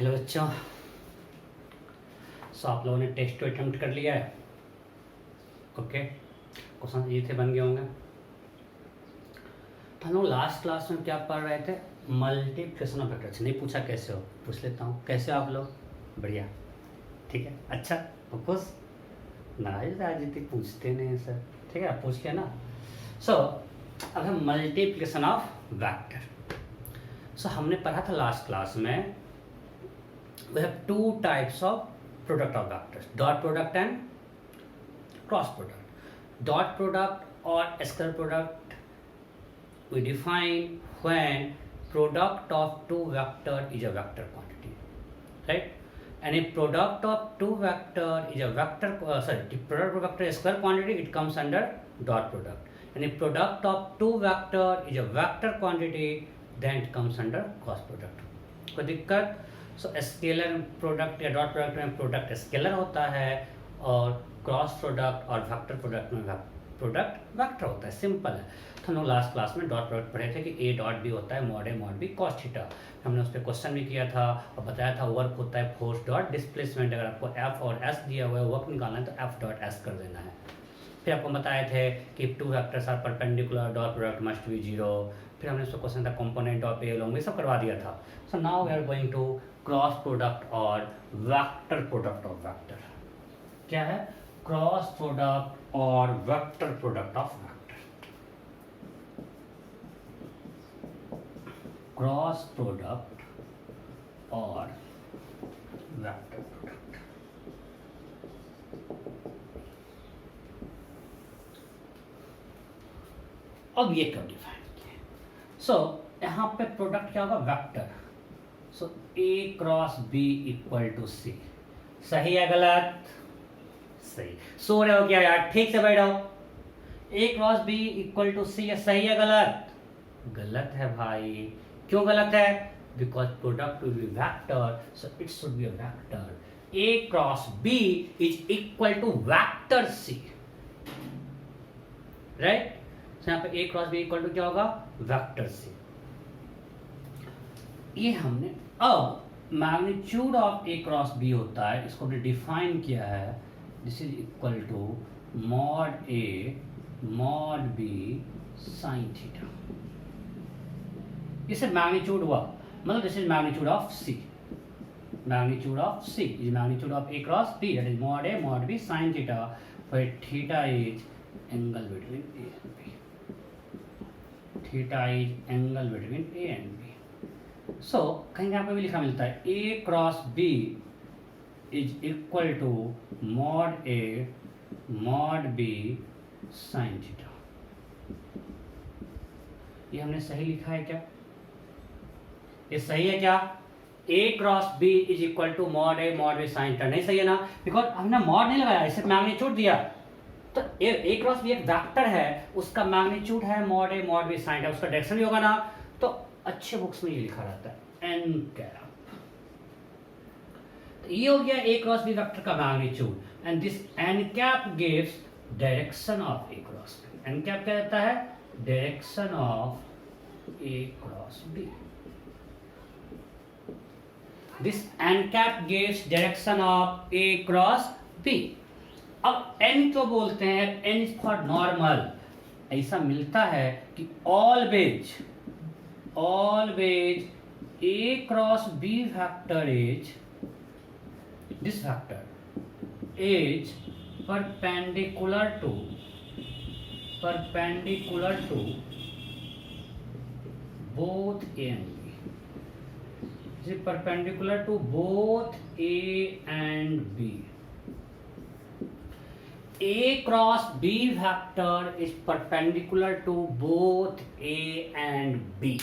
Hello बच्चों। आप लोगों ने टेस्ट तो अटेम्प्ट कर लिया है। ओके, क्वेश्चन ये थे बन गए होंगे। हम लोग लास्ट क्लास में क्या पढ़ रहे थे? Multiplication of vectors. नहीं पूछा कैसे हो, पूछ लेता हूँ। कैसे हो आप लोग? बढ़िया, ठीक है, अच्छा। खुश नाराज राजनीति पूछते नहीं सर, ठीक है, पूछ लिया ना। अब है मल्टीप्लिकेशन ऑफ वेक्टर। हमने पढ़ा था लास्ट क्लास में we have two types of product of vectors: dot product and cross product. Dot product or scalar product we define when product of two vector is a vector quantity, right? And if product of two vector is a vector the product of vector is scalar quantity, it comes under dot product. And if product of two vector is a vector quantity, then it comes under cross product. कोई दिक्कत? Scalar product या dot product में product scalar होता है और cross product और vector product में product vector होता है। सिंपल है। तो हम लोग लास्ट क्लास में डॉट प्रोडक्ट पढ़े थे कि ए डॉट बी होता है mod A mod B cos theta. हमने उस पर क्वेश्चन भी किया था और बताया था वर्क होता है फोर्स डॉट डिस्प्लेसमेंट। अगर आपको एफ और एस दिया हुआ है वर्क निकालना है तो एफ डॉट एस कर देना है। फिर आपको बताए थे कि two vectors are perpendicular, dot product must be zero. फिर हमने उसका क्वेश्चन था कंपोनेंट ऑफ ए लॉन्ग, ये सब करवा दिया था। So now we are going to cross product और वेक्टर प्रोडक्ट ऑफ वेक्टर। क्या है? क्रॉस प्रोडक्ट और vector product of vector. Cross product और वेक्टर प्रोडक्ट। अब ये कब डिफाइन किया? यहां पे प्रोडक्ट क्या होगा? Vector. A cross B equal to C. सही है गलत? सही। सो रहे हो क्या यार? ठीक से बैठो। A cross B equal to C, सही है गलत? गलत है भाई। क्यों गलत है? Because product will be vector, so it should be a vector. A cross B is equal to vector C, right? यहां पे A cross B equal to क्या होगा? Vector C. ये हमने अब magnitude of A cross B होता है, इसको हमने डिफाइन किया है। This is equal to mod A mod B sine theta. इससे मैग्नीट्यूड हुआ, मतलब this is magnitude of C. Magnitude of C is magnitude of A cross B, that is mod A mod B sine theta, where theta is angle between A and B. Theta is angle between A and B. कहीं यहाँ पे भी लिखा मिलता है A cross B is equal to mod A mod B sine theta. ये हमने सही लिखा है क्या? ये सही है क्या? A cross B is equal to mod A mod B sine theta. नहीं सही है ना? बिकॉज हमने मॉड नहीं लगाया, इसे मैग्नीट्यूड दिया। तो ए क्रॉस बी एक वेक्टर है, उसका मैग्नीट्यूड है mod A mod B sine theta, उसका डायरेक्शन भी होगा ना। तो अच्छे बुक्स में ये लिखा रहता है एन कैप। तो ये हो गया ए क्रॉस बी वेक्टर का magnitude, and this n cap gives direction of A cross B. N cap क्या देता है? Direction of A cross B. This n cap gives direction of A cross B. अब n तो बोलते हैं, N is for normal. ऐसा मिलता है कि always A cross B vector is, this vector is perpendicular to both A and B. This is perpendicular to both A and B. A cross B vector is perpendicular to both A and B.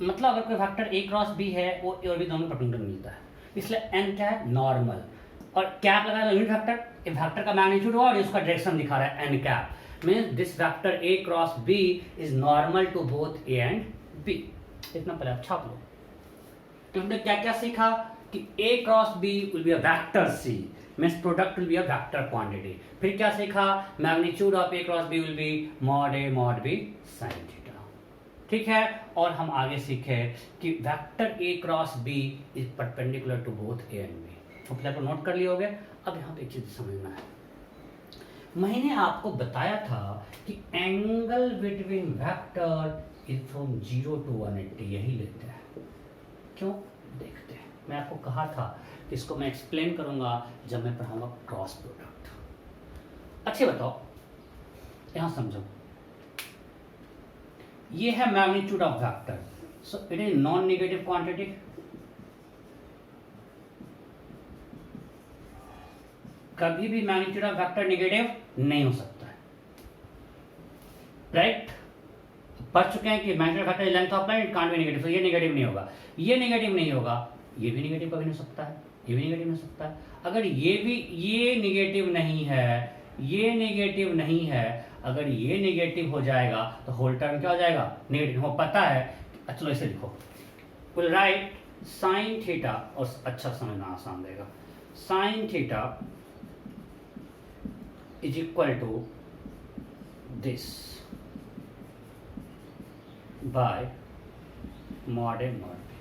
मतलब अगर कोई vector A cross B है वो ए और B दोनों perpendicular मिलता है, इसलिए एन क्या है? नॉर्मल। और कैप लगाया तो यूनिट वेक्टर, ए वेक्टर का मैग्नीट्यूड हुआ और उसका डायरेक्शन दिखा रहा है n cap. Means this vector A cross B is normal to both A and B. इतना पहले आप छाप लो। तो हमने क्या क्या सीखा कि A cross B will be a vector C, means product will be a vector quantity. फिर क्या सीखा? Magnitude of A cross B will be mod A mod B sine theta. ठीक है। और हम आगे सीखे कि vector A cross B is perpendicular to both A and B. तो को नोट कर लिए होगे। अब यहाँ पे एक चीज समझना है, मैंने आपको बताया था कि angle between vector is from 0 to 180, यही लेते हैं। क्यों, देखते हैं। मैं आपको कहा था कि इसको मैं एक्सप्लेन करूंगा जब मैं पढ़ाऊंगा क्रॉस प्रोडक्ट। अच्छे बताओ, यहां समझो, ये है magnitude of vector, so it is non negative quantity. कभी भी मैग्नीट्यूड ऑफ वेक्टर नेगेटिव नहीं हो सकता है, राइट? पढ़ चुके हैं कि magnitude of vector length of line it can't be negative, तो ये नेगेटिव नहीं होगा, ये नेगेटिव नहीं होगा, ये भी नेगेटिव कभी नहीं हो सकता है, ये भी नेगेटिव नहीं हो सकता है। अगर ये नेगेटिव नहीं है, ये नेगेटिव नहीं है, अगर ये नेगेटिव हो जाएगा तो होल टर्म क्या हो जाएगा, नेगेटिव। हो पता है, चलो इसे लिखो, विल राइट साइन थीटा, और अच्छा समझना आसान रहेगा, sine theta is equal to this by mod A mod B।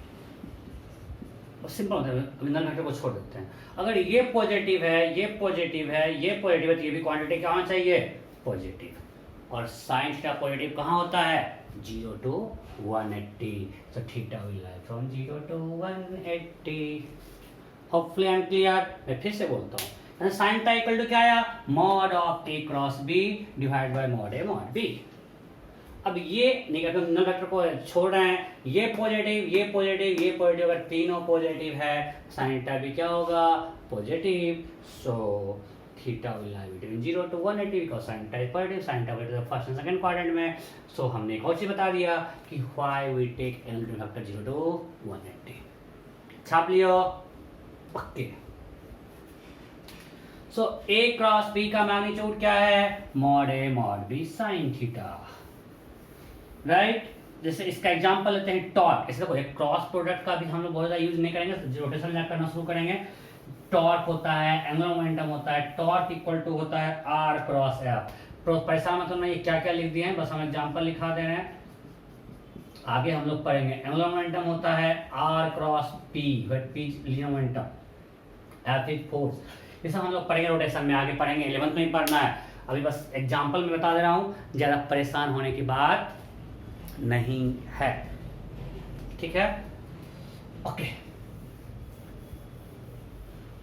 और सिंपल होता है, अभी नल वेक्टर को छोड़ देते हैं। अगर ये पॉजिटिव है, ये पॉजिटिव है, ये पॉजिटिव है, तो ये भी क्वांटिटी क्या होना चाहिए, पॉजिटिव। और साइन थीटा पॉजिटिव कहाँ होता है, 0 to 180, so theta will lie from 0 to 180। Hopefully I am clear. मैं फिर से बोलता हूँ, साइन थीटा इक्वल टू क्या आया, mod of A cross B divide by mod A mod B. अब ये नेगेटिव नल वेक्टर को छोड़ रहे हैं, ये पॉजिटिव, ये पॉजिटिव, ये पॉजिटिव, अगर तीनों पॉजिटिव है, साइन थीटा भी क्या होगा, positive. So theta will lie between 0 to 180 because sine theta is positive, sine theta is first and second quadrant में। सो हमने एक और चीज बता दिया कि why we take angle vector 0 to 180। छाप लियो, okay. So A cross B का मैग्नीट्यूड क्या है, mod A mod B sine theta, right? जैसे इसका एग्जांपल लेते हैं टॉर्क। ऐसे देखो, एक क्रॉस प्रोडक्ट का भी हम लोग बहुत ज्यादा यूज नहीं करेंगे, रोटेशन करना शुरू करेंगे। टॉर्क होता है, एंगुलर मोमेंटम होता है, टॉर्क इक्वल टू होता है आर क्रॉस एफ। परेशान मतलब नहीं, क्या क्या लिख दिए हैं, बस हम एग्जांपल लिखा दे रहे हैं, आगे हम लोग पढ़ेंगे। एंगुलर मोमेंटम होता है R cross P, P linear momentum, F is force. ये सब हम लोग पढ़ेंगे रोटेशन में, आगे पढ़ेंगे, 11th में ही पढ़ना है। अभी बस एग्जांपल में बता दे रहा हूँ, ज़्यादा परेशान होने की बात नहीं है, ठीक है? ओके,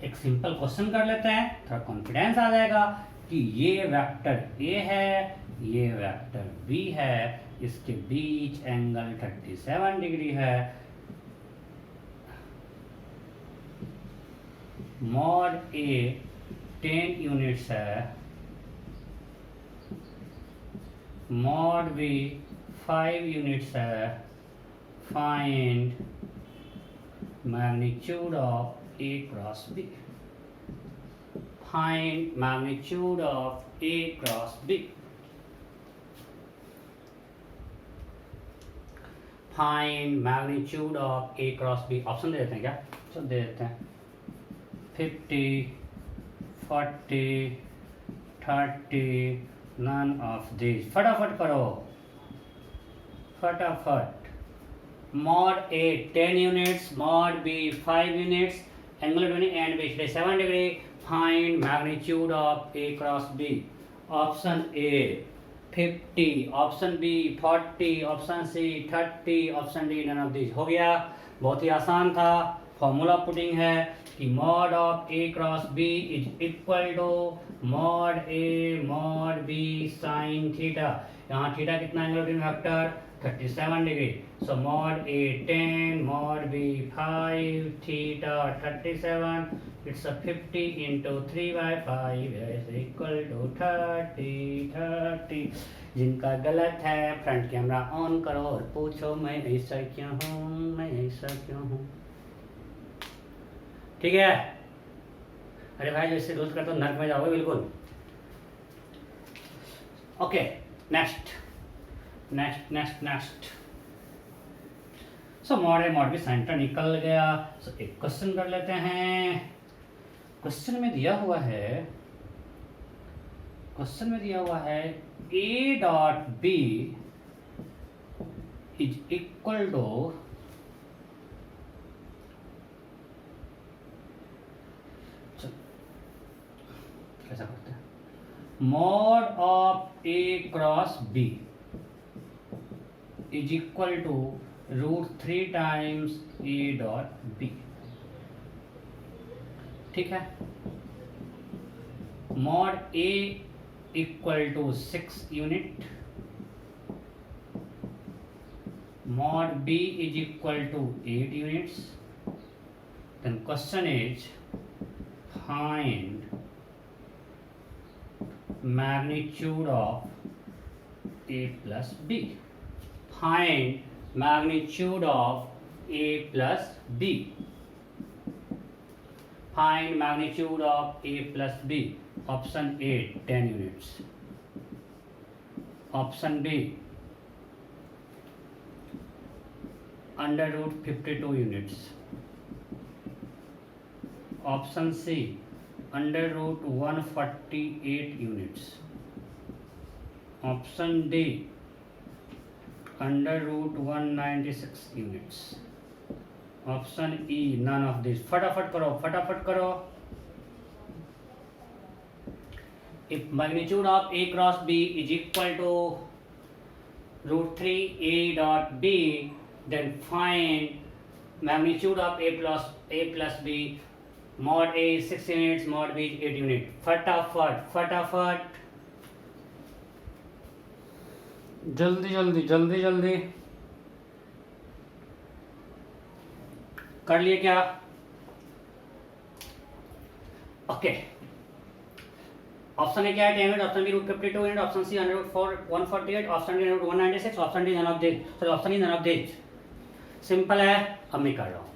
एक सिंपल क्वेश्चन कर लेते हैं, थोड़ा कॉन्फिडेंस आ जाएगा कि ये वेक्टर ए है, ये वेक्टर बी है, इसके बीच एंगल 37 डिग्री है, मॉड ए 10 यूनिट्स है, मॉड बी 5 यूनिट्स है, find magnitude of A cross B, find magnitude of A cross B, find magnitude of A cross B. Option दे देते हैं क्या, चलो दे देते हैं, 50, 40, 30, none of these। फटाफट करो, फटाफट। Mod A 10 units, mod B 5 units, angular unit and B 37 degree, find magnitude of A cross B. Option A 50, option B 40, option C 30, option D none of this. हो गया, बहुत ही आसान था। Formula putting है कि mod of A cross B is equal to mod A mod B sine theta. यहाँ theta कितना angle vector 37 degree, so mod A 10, mod B 5, theta 37, it's 50 into 3/5 is equal to 30। जिनका गलत है front camera on करो और पूछो मैं ऐसा क्यों हूँ, मैं ऐसा क्यों हूँ, ठीक है? अरे भाई जैसे रोज करते हो नर्क में जाओगे बिल्कुल। Okay, next next next next. So mod A mod B sine theta निकल गया। सो एक क्वेश्चन कर लेते हैं। क्वेश्चन में दिया हुआ है, क्वेश्चन में दिया हुआ है A dot B is equal to ऐसा करते हैं, mod of A cross B is equal to √3 times A dot B. ठीक है, mod A equal to 6 unit, mod b is equal to 8 units. Then question is find magnitude of a plus b. Find magnitude of a plus b. Find magnitude of a plus b. Option A 10 units. Option B under root 52 units. Option C under root 148 units. Option D under root 196 units. Option E none of these. फटाफट करो। If magnitude of A cross B is equal to √3 A dot B, then find magnitude of A plus B. Mod A is 6 units, mod B is 8 units. फटाफट जल्दी कर लिए क्या? Okay, option A क्या है 10 unit, option B √52 unit, option C 148, option D √196, option D none of this, sorry option E none of this. Simple है, अब मैं कर रहा हूं।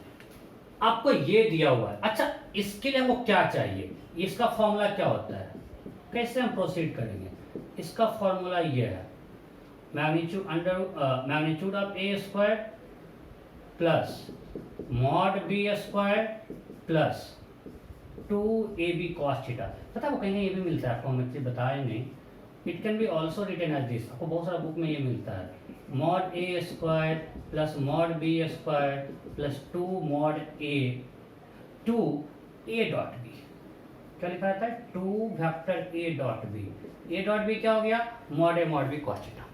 आपको ये दिया हुआ है, अच्छा इसके लिए हमको क्या चाहिए, इसका फॉर्मूला क्या होता है, कैसे हम प्रोसीड करेंगे? इसका फॉर्मूला ये है, magnitude of A square plus mod B square plus 2ab cos theta. पता है वो कहीं ये भी मिलता है आपको, हम इससे बताए नहीं। It can be also written as this, आपको बहुत सारा बुक में ये मिलता है, mod A square plus mod B square plus 2 mod A 2 A dot B. क्या लिखा रहता है? 2 vector A dot B. A dot B क्या हो गया? Mod A mod B cos theta.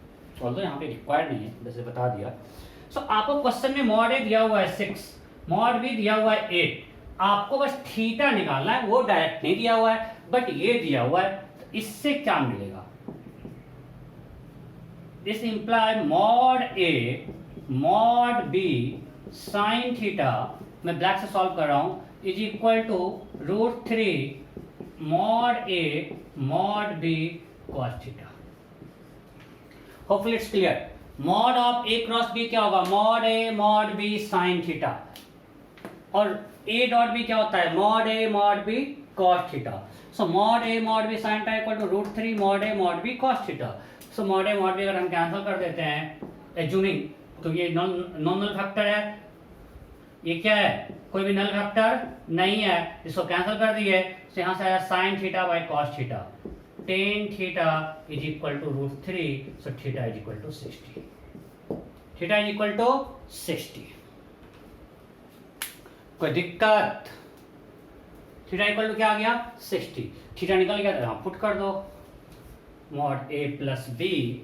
Although यहाँ पे रिक्वायर्ड नहीं है, वैसे बता दिया। सो आपको क्वेश्चन में मॉड ए दिया हुआ है 6, मॉड बी दिया हुआ है 8, आपको बस थीटा निकालना है, वो डायरेक्ट नहीं दिया हुआ है बट ये दिया हुआ है। तो इससे क्या मिलेगा? This imply mod A mod B sine theta, मैं ब्लैक से सॉल्व कर रहा हूं, is equal to √3 mod A mod B cos theta. Hopefully it's clear. Mod of A cross B क्या होगा? Mod A mod B sine theta, और A dot B क्या होता है? Mod A mod B cos theta. So mod A mod B sine theta equal to √3 mod A mod B cos theta. So mod A mod B अगर हम cancel कर देते हैं assuming, तो ये नॉन नल फैक्टर है, ये क्या है? कोई भी नल फैक्टर नहीं है, इसको कैंसिल कर दिए, तो यहां से आया sine theta by cos theta, tan theta is equal to √3, so theta is equal to 60, theta is equal to 60। कोई दिक्कत? थीटा इक्वल टू क्या आ गया? 60। थीटा निकल गया तो यहां पुट कर दो, मॉड ए प्लस बी,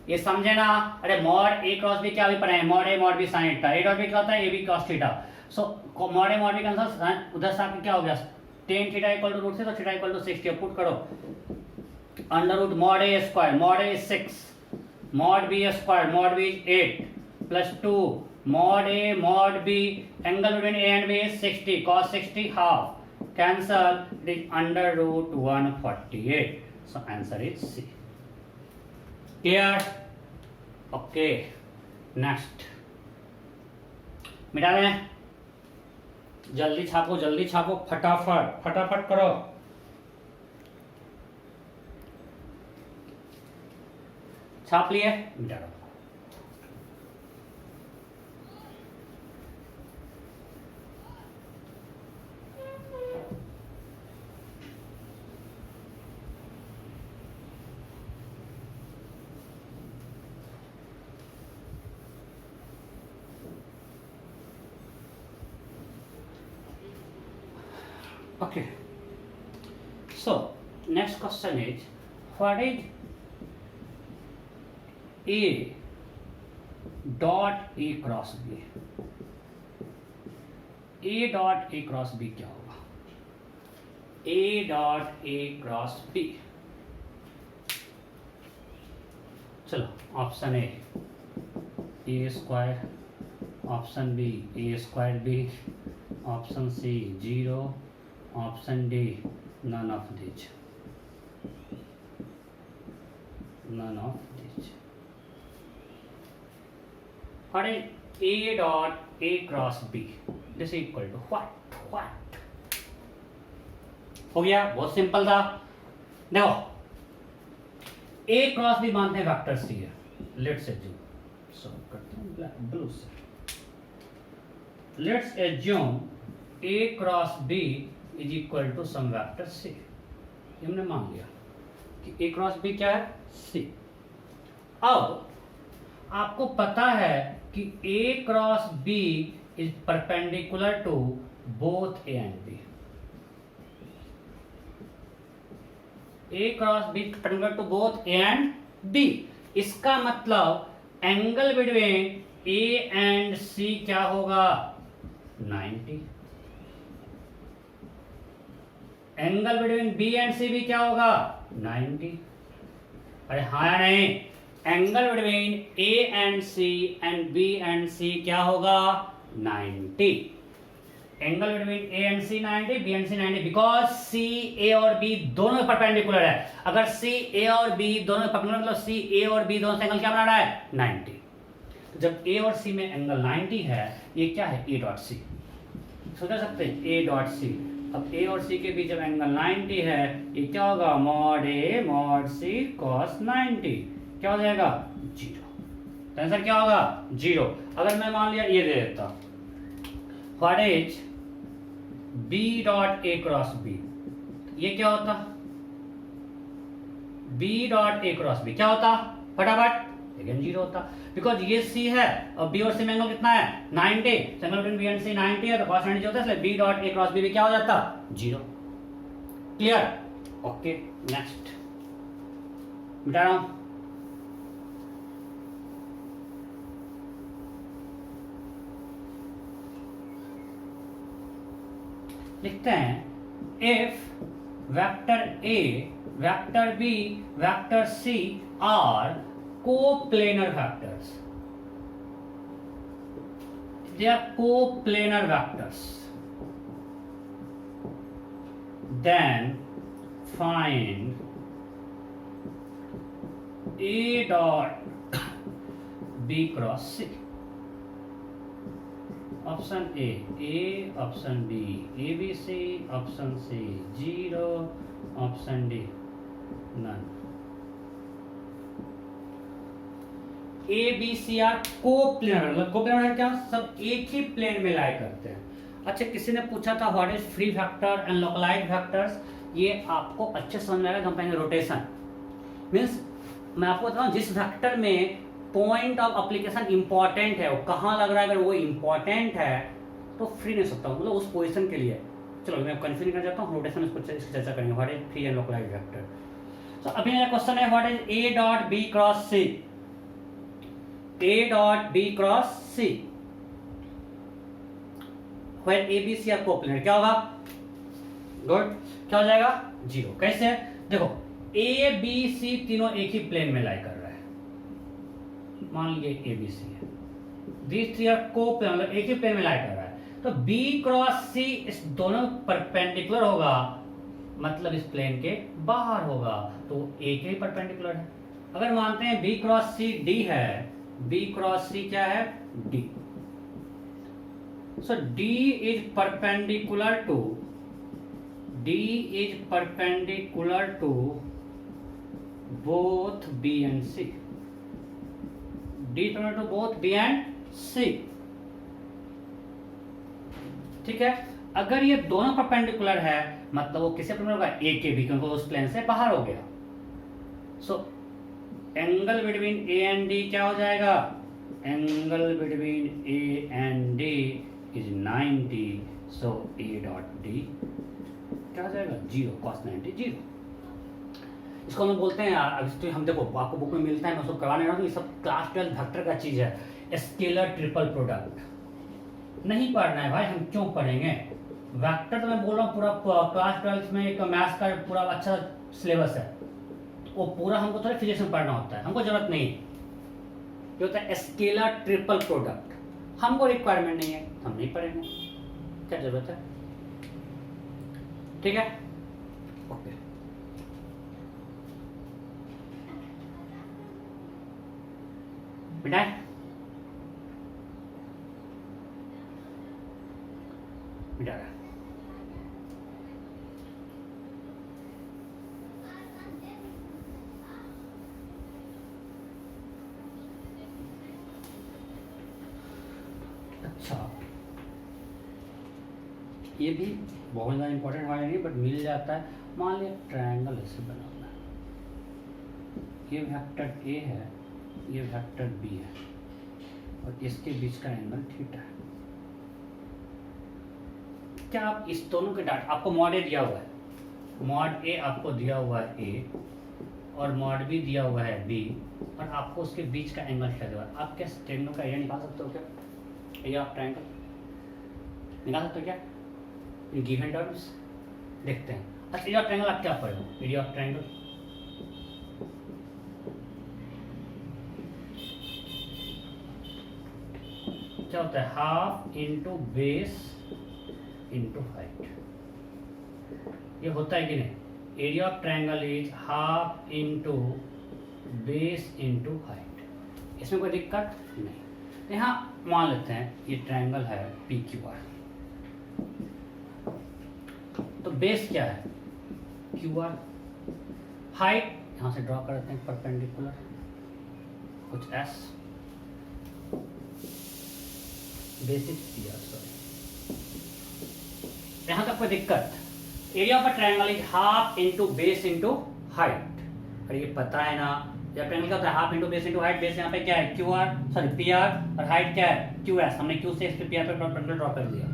ये समझे ना? अरे मॉड ए क्रॉस बी क्या भी पढ़े हैं, mod A mod B sine theta, A dot B क्या होता है? A B cos theta. So mod A mod B cancel, उधर से आपके क्या हो गया? टेन थीटा इक्वल टू √3, तो थीटा इक्वल टू 60, पुट करो, under root mod A square, mod A 6 mod B square mod B 8 plus 2 mod A mod B, angle between A and B is 60, cos 60 half, cancel, it is under root 148, so answer is C. Clear? Okay, next मिटा दें, जल्दी छापो, फटाफट करो। छाप लिए, मिटा दो। Okay. So next question is, what is A dot A cross B? A dot A cross B क्या होगा? A dot A cross B. चलो option A square, option B A square B, option C 0, option D none of these. None of these. What is A dot A cross B? This is equal to what? हो गया, बहुत simple था. देखो A cross B मानते हैं vector C है. Let's assume, solve करते हैं ब्लू से. Let's assume A cross B is equal to some vector C. हमने मान लिया कि A क्रॉस B क्या है? C. अब आपको पता है कि A cross B is perpendicular to both A and B. A cross B perpendicular to both A and B. इसका मतलब angle between A and C क्या होगा? 90. Angle between B and C भी क्या होगा? 90. अरे हाँ या नहीं? Angle between A and C and B and C क्या होगा? 90. Angle between A and C 90, B and C 90, because C A और B दोनों परपेंडिकुलर है. अगर C A और B दोनों परपेंडिकुलर मतलब C A और B दोनों से एंगल क्या बना रहा है? 90. तो जब A और C में एंगल 90 है, ये क्या है? A dot C. सोच सकते हैं A डॉट C. अब A और C के बीच जब एंगल 90 है, ये क्या होगा? Mod A mod C cos 90. क्या हो जाएगा? 0. आंसर क्या होगा? 0. अगर मैं मान लिया ये दे देता, what is B dot A cross B, ये क्या होता? B dot A cross B क्या होता? फटाफट, अगेन 0 होता, बिकॉज ये C है और B और C में एंगल कितना है? 90. Angle between B and C 90 है, तो cos 90 होता है, इसलिए B dot A cross B भी क्या हो जाता? 0. क्लियर? ओके, नेक्स्ट मिटा रहा हूं. लिखते हैं if vector A, vector B, vector C are coplanar vectors, they are coplanar vectors, then find A dot B cross C. Option A, option B ABC, option C 0, option D none. ABC are coplanar, मतलब coplanar है क्या? सब एक ही plane में लाई करते हैं. अच्छा, किसी ने पूछा था what is free vector and localized vectors. ये आपको अच्छे समझ में आएगा. हम कहेंगे रोटेशन मीन्स, मैं आपको बताऊं जिस वेक्टर में पॉइंट ऑफ एप्लीकेशन इंपॉर्टेंट है, वो कहाँ लग रहा है, अगर वो इंपॉर्टेंट है तो फ्री नहीं सकता, मतलब उस पोजीशन के लिए. चलो मैं कंफ्यूज कर जाता हूँ, रोटेशन इसकी चर्चा करेंगे. What is free and localized vector. तो अभी मेरा क्वेश्चन है what is A dot B cross C. A dot B cross C when ABC are coplanar क्या होगा? गुड. क्या हो जाएगा? 0. कैसे? देखो A B C तीनों एक ही प्लेन में लाई कर रहा है. मान लीजिए ABC है, these three are कोप्लेनर, एक ही प्लेन में लाई कर रहा है, तो B क्रॉस C इस दोनों परपेंडिकुलर होगा, मतलब इस प्लेन के बाहर होगा, तो एक ही परपेंडिकुलर है. अगर मानते हैं B क्रॉस C D है, B क्रॉस C क्या है? D. So D is perpendicular to both B and C. D is perpendicular to both B and C. ठीक है. अगर ये दोनों परपेंडिकुलर है, मतलब वो किसे परपेंडिकुलर होगा? A के B, क्योंकि उस प्लेन से बाहर हो गया. So angle between A and D क्या हो जाएगा? Angle between A and D is 90. So A dot D क्या आ जाएगा, 0, cos 90 0। इसको हम बोलते हैं यार, अब तो हम देखो आपको बुक में मिलता है, मैं उसको करवा नहीं रहा हूँ, ये सब क्लास 12 वेक्टर का चीज़ है। स्केलर ट्रिपल प्रोडक्ट नहीं पढ़ना है भाई, हम क्यों पढ़ेंगे वेक्टर, तो मैं बोल रहा हूँ पूरा क्लास 12 में एक मैथ्स का पूरा अच्छा सिलेबस है, वो पूरा हमको थोड़ा फिजिक्स में पढ़ना होता है, हमको जरूरत नहीं है। जो होता है स्केलर ट्रिपल प्रोडक्ट, हमको रिक्वायरमेंट नहीं है, हम नहीं पढ़ेंगे, क्या जरूरत है, ठीक है, ओके। मिटाए, मिटा रहा, अच्छा ये भी बहुत ज़्यादा इंपॉर्टेंट वाला नहीं, बट मिल जाता है। मान लिया ट्रायंगल ऐसे बनाना है, ये वेक्टर ए है, ये वेक्टर बी है, और इसके बीच का एंगल थीटा है। क्या आप इस दोनों के डाटा, आपको मॉड ए दिया हुआ है, मॉड ए आपको दिया हुआ है ए, और मॉड बी दिया हुआ है बी, और आपको उसके बीच का एंगल क्या दिया हुआ है। आप क्या ट्रायंगल का एरिया निकाल सकते हो क्या, एरिया ऑफ ट्रायंगल निकाल सकते हो क्या इन गिवन टर्म्स, देखते हैं। अच्छा एरिया ऑफ ट्रायंगल आप क्या पढ़े हो, एरिया ऑफ ट्रायंगल क्या होता है, half into base into height, ये होता है कि नहीं, area of triangle is half into base into height, इसमें कोई दिक्कत नहीं। यहाँ मान लेते हैं ये ट्रायंगल है पी क्यू आर, तो बेस क्या है क्यू आर, हाइट यहाँ से ड्रॉ करते हैं परपेंडिकुलर कुछ S, basic P R, sorry यहाँ तक कोई दिक्कत। Area of a triangle is half into base into height, और ये पता है ना, जब ट्रायंगल का होता है half into base into height, base यहाँ पे क्या है Q R, sorry P R, और हाइट क्या है क्यू एस, हमने क्यू से इस पे पी आर पे परपेंडिकुलर ड्रॉ कर दिया,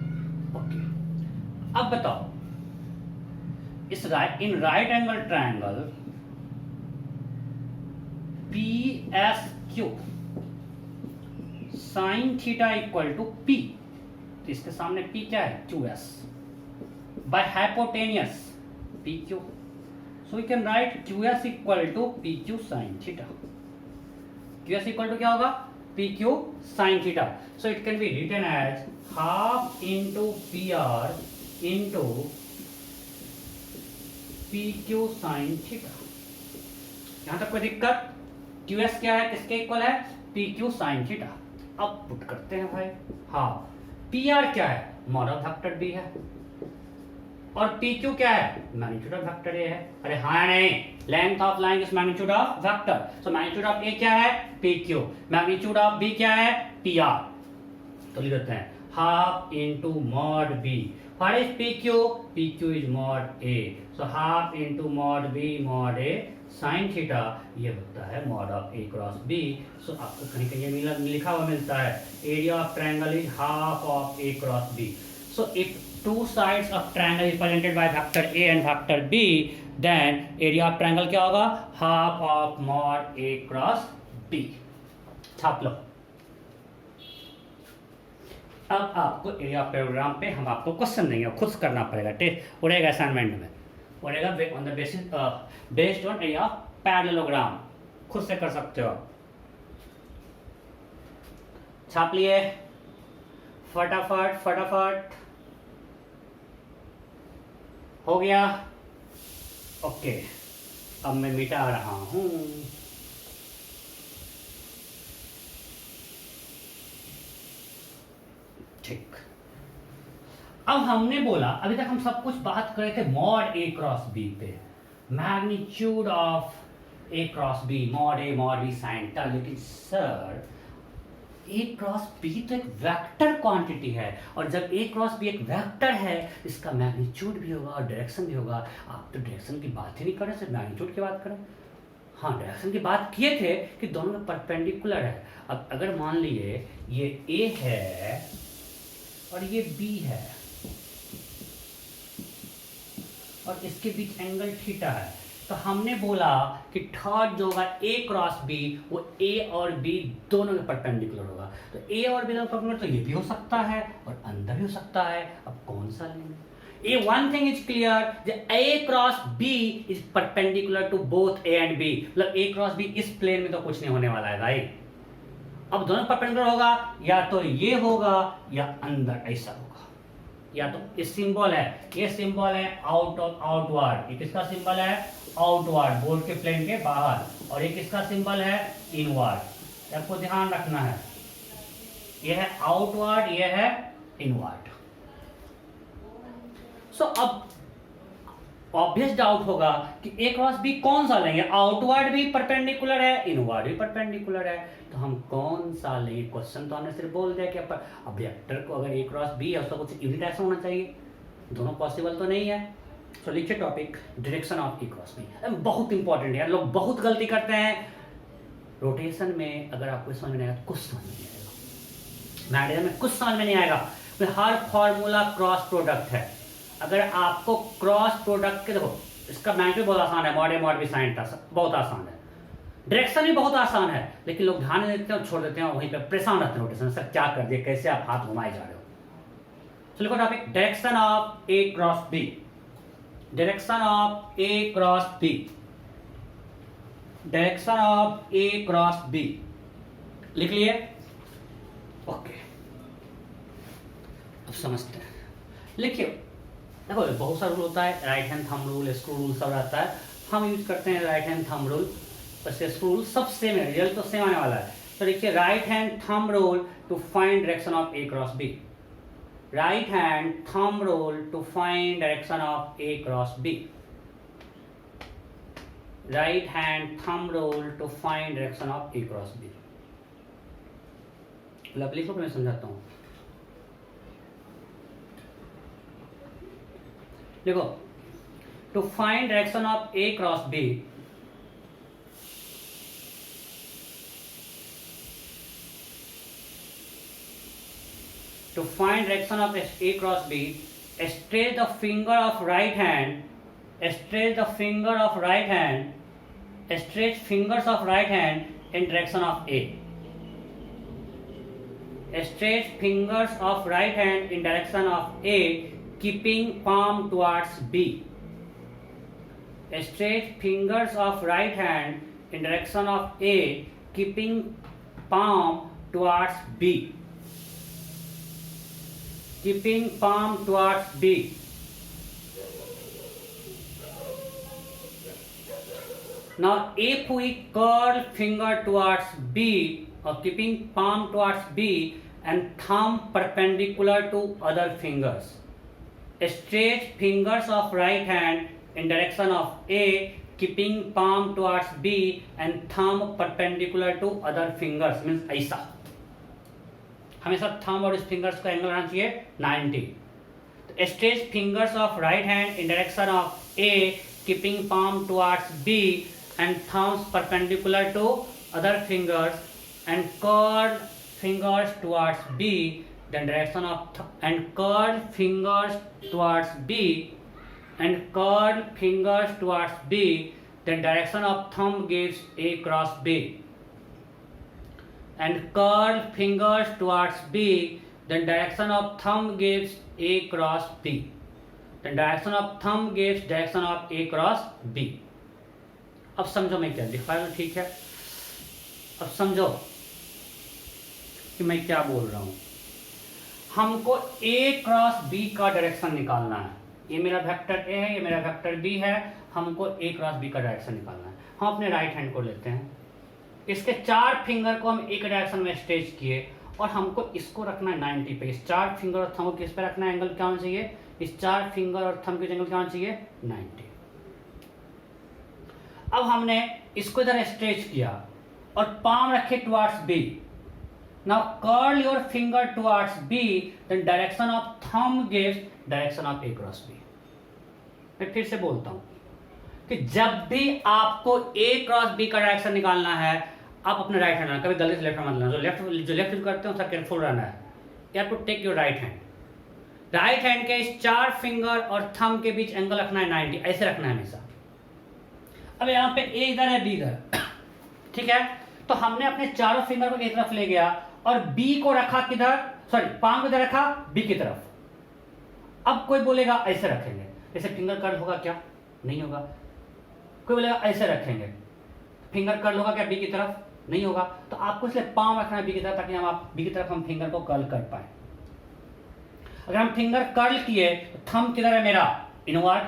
ओके। अब बताओ इस in right angle triangle P S Q sine theta equal to P, तो इसके सामने पी क्या है Q S, by hypotenuse P Q, so we can write Q S equal to P Q sine theta, Q S equal to क्या होगा P Q sine theta, so it can be written as half into P R into P Q sine theta. यहां तक कोई दिक्कत, Q S क्या है किसके equal है पी क्यू साइन थीटा। अब पुट करते हैं भाई, हाँ पी आर क्या है मॉड ऑफ वेक्टर बी है, और पी क्यू क्या है मैग्नीट्यूड ऑफ वेक्टर ए है, अरे हाँ नहीं, length of line is magnitude of vector, so magnitude of A क्या है P Q, magnitude of B क्या है पी आर, तो लिख देते हैं half into mod B, what is P Q, P Q is mod A, so half into mod B mod A sine theta, ये होता है mod of A cross B. So आपको कहीं कहीं लिखा हुआ मिलता है area of triangle is half of A cross B, so if two sides of triangle is represented by vector A and vector B, then area of triangle क्या होगा half of mod A cross B, छाप लो। अब आपको area of पैराग्राम पे हम आपको question देंगे, खुद करना पड़ेगा, टेस्ट उड़ेगा असाइनमेंट में, उड़ेगा on the basis based on area of parallelogram, खुद से कर सकते हो। छाप लिए फटाफट फटाफट, हो गया ओके। अब मैं मिटा रहा हूं, ठीक। अब हमने बोला अभी तक हम सब कुछ बात कर रहे थे मॉड ए क्रॉस बी पे, magnitude of A cross B, mod B sine theta, लेकिन सर ए क्रॉस बी तो एक वेक्टर क्वांटिटी है, और जब ए क्रॉस बी एक वेक्टर है इसका मैग्नीट्यूड भी होगा और डायरेक्शन भी होगा। आप तो डायरेक्शन की बात ही नहीं कर रहे, सिर्फ मैग्नीट्यूड की बात करें। हाँ डायरेक्शन की बात किए थे कि दोनों में परपेंडिकुलर है। अब अगर मान लिए ये ए है और ये बी है, और इसके बीच एंगल थीटा है, तो हमने बोला कि थर्ड जो होगा ए क्रॉस बी वो ए और बी दोनों के परपेंडिकुलर होगा। तो ए और बी दोनों परपेंडिकुलर, तो ये भी हो सकता है और अंदर भी हो सकता है। अब कौन सा लेंगे? A one thing is clear, that A cross B is perpendicular to both A and B। मतलब A cross B इस प्लेन में तो कुछ नहीं होने वाला है भाई। अब दोनों परपेंडिकुलर होगा, या तो ये होगा या अंदर ऐसा होगा, या तो इस सिंबल है, ये सिंबल है आउटवर्ड, ये किसका सिंबल है? आउटवर्ड, बोर्ड के प्लेन के बाहर, और ये किसका सिंबल है? इनवर्ड। आपको ध्यान रखना है, ये है आउटवर्ड, ये है इनवर्ड। सो अब ऑब्वियस डाउट होगा कि ए क्रॉस बी कौन सा लेंगे? आउटवर्ड भी परपेंडिकुलर है, इनवर्ड भी परपेंडिकुलर है, तो हम कौन सा लेंगे? क्वेश्चन तो हमने सिर्फ बोल दिया कि अब वेक्टर को अगर ए क्रॉस बी है उसका कुछ यूनिट ऐसा होना चाहिए, दोनों पॉसिबल तो नहीं है। सो लिखिए topic direction of A cross B. बहुत इंपॉर्टेंट है, लोग बहुत गलती करते हैं रोटेशन में। अगर आपको समझ में नहीं आएगा, कुछ समझ में नहीं आएगा, मैथमेटिक्स में कुछ समझ में नहीं आएगा, हर फॉर्मूला क्रॉस प्रोडक्ट है। अगर आपको क्रॉस प्रोडक्ट के, देखो इसका मैथ भी बहुत आसान है, mod A mod B sign था, बहुत आसान है, डायरेक्शन भी बहुत आसान है, लेकिन लोग ध्यान नहीं देते हैं, छोड़ देते हैं, वहीं पे परेशान रहते हैं रोटेशन। सर क्या कर दिए, कैसे आप हाथ घुमाए जा रहे हो? तो लिखो topic direction of A cross B, direction of A cross B, direction of A cross B. लिख लिए? ओके, अब समझते हैं। लिखिए, देखो बहुत सारा रूल होता है, right hand thumb rule, screw rule सब रहता है, हम यूज करते हैं राइट हैंड थंब रूल, वैसे स्क्रू रूल सब सेम है, रिजल्ट तो सेम आने वाला है। तो देखिए, right hand thumb rule to find direction of A cross B, right hand thumb rule to find direction of A cross B, right hand thumb rule to find direction of A cross B. मतलब लिखो, मैं समझाता हूँ। देखो, to find direction of A cross B, to find direction of A cross B, stretch the finger of right hand, stretch the finger of right hand, stretch fingers of right hand in direction of A. Stretch fingers of right hand in direction of A, keeping palm towards B. Stretch fingers of right hand in direction of A, keeping palm towards B. Keeping palm towards B. Now, if we curl finger towards B, or keeping palm towards B and thumb perpendicular to other fingers, stretch fingers of right hand in direction of A, keeping palm towards B and thumb perpendicular to other fingers, means ऐसा हमेशा thumb और इस fingers का angle रहना चाहिए 90। तो stretch fingers of right hand in direction of A, keeping palm towards B and thumbs perpendicular to other fingers and curl fingers towards B, then direction of and curl fingers towards B and curl fingers towards B, then direction of thumb gives A cross B and curl fingers towards B, then direction of thumb gives A cross B. Then direction of thumb gives direction of A cross B. अब समझो मैं क्या लिखवाया, ठीक है? अब समझो कि मैं क्या बोल रहा हूं। हमको A क्रॉस B का डायरेक्शन निकालना है। ये मेरा वेक्टर A है, ये मेरा वेक्टर B है, हमको A क्रॉस B का डायरेक्शन निकालना है। हम अपने राइट हैंड को लेते हैं, इसके 4 फिंगर को हम एक डायरेक्शन में स्ट्रेच किए और हमको इसको रखना है 90 पे। इस 4 फिंगर और थंब को किस पे रखना है? एंगल क्या होना चाहिए? इस 4 फिंगर और थंब के एंगल क्या होना चाहिए? 90। अब हमने इसको इधर स्ट्रेच किया और पाम रखे towards B. Now curl your finger towards B, then direction of thumb gives direction of A cross B. मैं फिर से बोलता हूं कि जब भी आपको ए क्रॉस बी का डायरेक्शन निकालना है, आप अपने राइट हैंड, कभी गलती से लेफ्ट हैंड मत लेना। जो लेफ्ट यूज करते हैं उसका केयरफुल रहना है। You have to take your right hand, right hand के इस 4 फिंगर और थंब के बीच एंगल रखना है 90, ऐसे रखना है हमेशा। अब यहाँ पे ए इधर है, बी इधर, ठीक है। तो हमने अपने चारों फिंगर को एक तरफ ले गया और बी को रखा किधर, सॉरी पाम किधर रखा, बी की तरफ। अब कोई बोलेगा ऐसे रखेंगे, ऐसे फिंगर कर्ल होगा क्या, नहीं होगा। कोई बोलेगा ऐसे रखेंगे, फिंगर कर्ल होगा क्या बी की तरफ, नहीं होगा। तो आपको इसलिए पाम रखना है बी की तरफ, ताकि हम बी की तरफ हम फिंगर को कर्ल कर पाए। अगर हम फिंगर कर्ल किए तो थंब किधर है मेरा, इनवर्ड,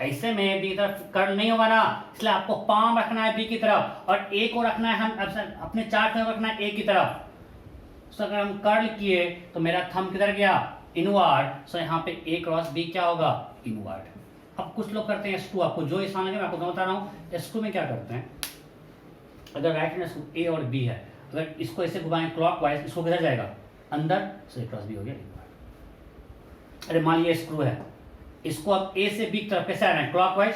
ऐसे में बी की तरफ कर्ल नहीं होगा ना, इसलिए आपको पाम रखना है बी की तरफ और ए को रखना है, हम अपने 4 फिंगर रखना है ए की तरफ। तो अगर हम कर्ल किए तो मेरा थंब किधर गया, इनवर्ड। सो यहाँ पे ए क्रॉस बी क्या होगा, इनवर्ड। अब कुछ लोग करते हैं स्क्रू, आपको जो आसान लगे मैं आपको बता रहा हूँ। स्क्रू में क्या करते हैं, अगर राइट हैंड ए और बी है, अगर इसको ऐसे घुमाएं क्लॉकवाइज, इसको किधर जाएगा, अंदर, सो ए क्रॉस बी हो गया इनवर्ड। अरे मान लिया स्क्रू है, इसको अब ए से बी की तरफ कैसे आ रहे हैं, क्लॉकवाइज।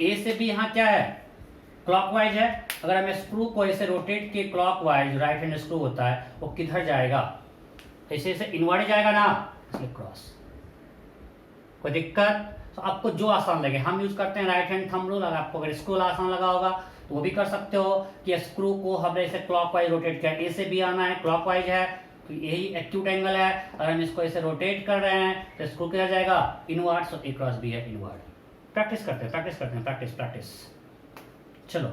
ए से बी यहाँ क्या है, क्लॉकवाइज है। अगर हम स्क्रू को ऐसे रोटेट किए क्लॉकवाइज, राइट हैंड स्क्रू होता है, वो किधर जाएगा, ऐसे ऐसे इनवर्ड जाएगा ना, इसलिए क्रॉस। कोई दिक्कत, तो आपको जो आसान लगे। हम यूज करते हैं राइट हैंड थंब रूल। अगर आपको अगर स्क्रू आसान लगा होगा तो वो भी कर सकते हो कि स्क्रू को हमने ऐसे क्लॉकवाइज रोटेट किया, ए से बी आना है, क्लॉकवाइज है, तो यही एक्यूट एंगल है। अगर हम इसको ऐसे रोटेट कर रहे हैं तो स्क्रू किधर जाएगा, inward, so A cross B है इनवर्ड। प्रैक्टिस करते हैं, प्रैक्टिस। चलो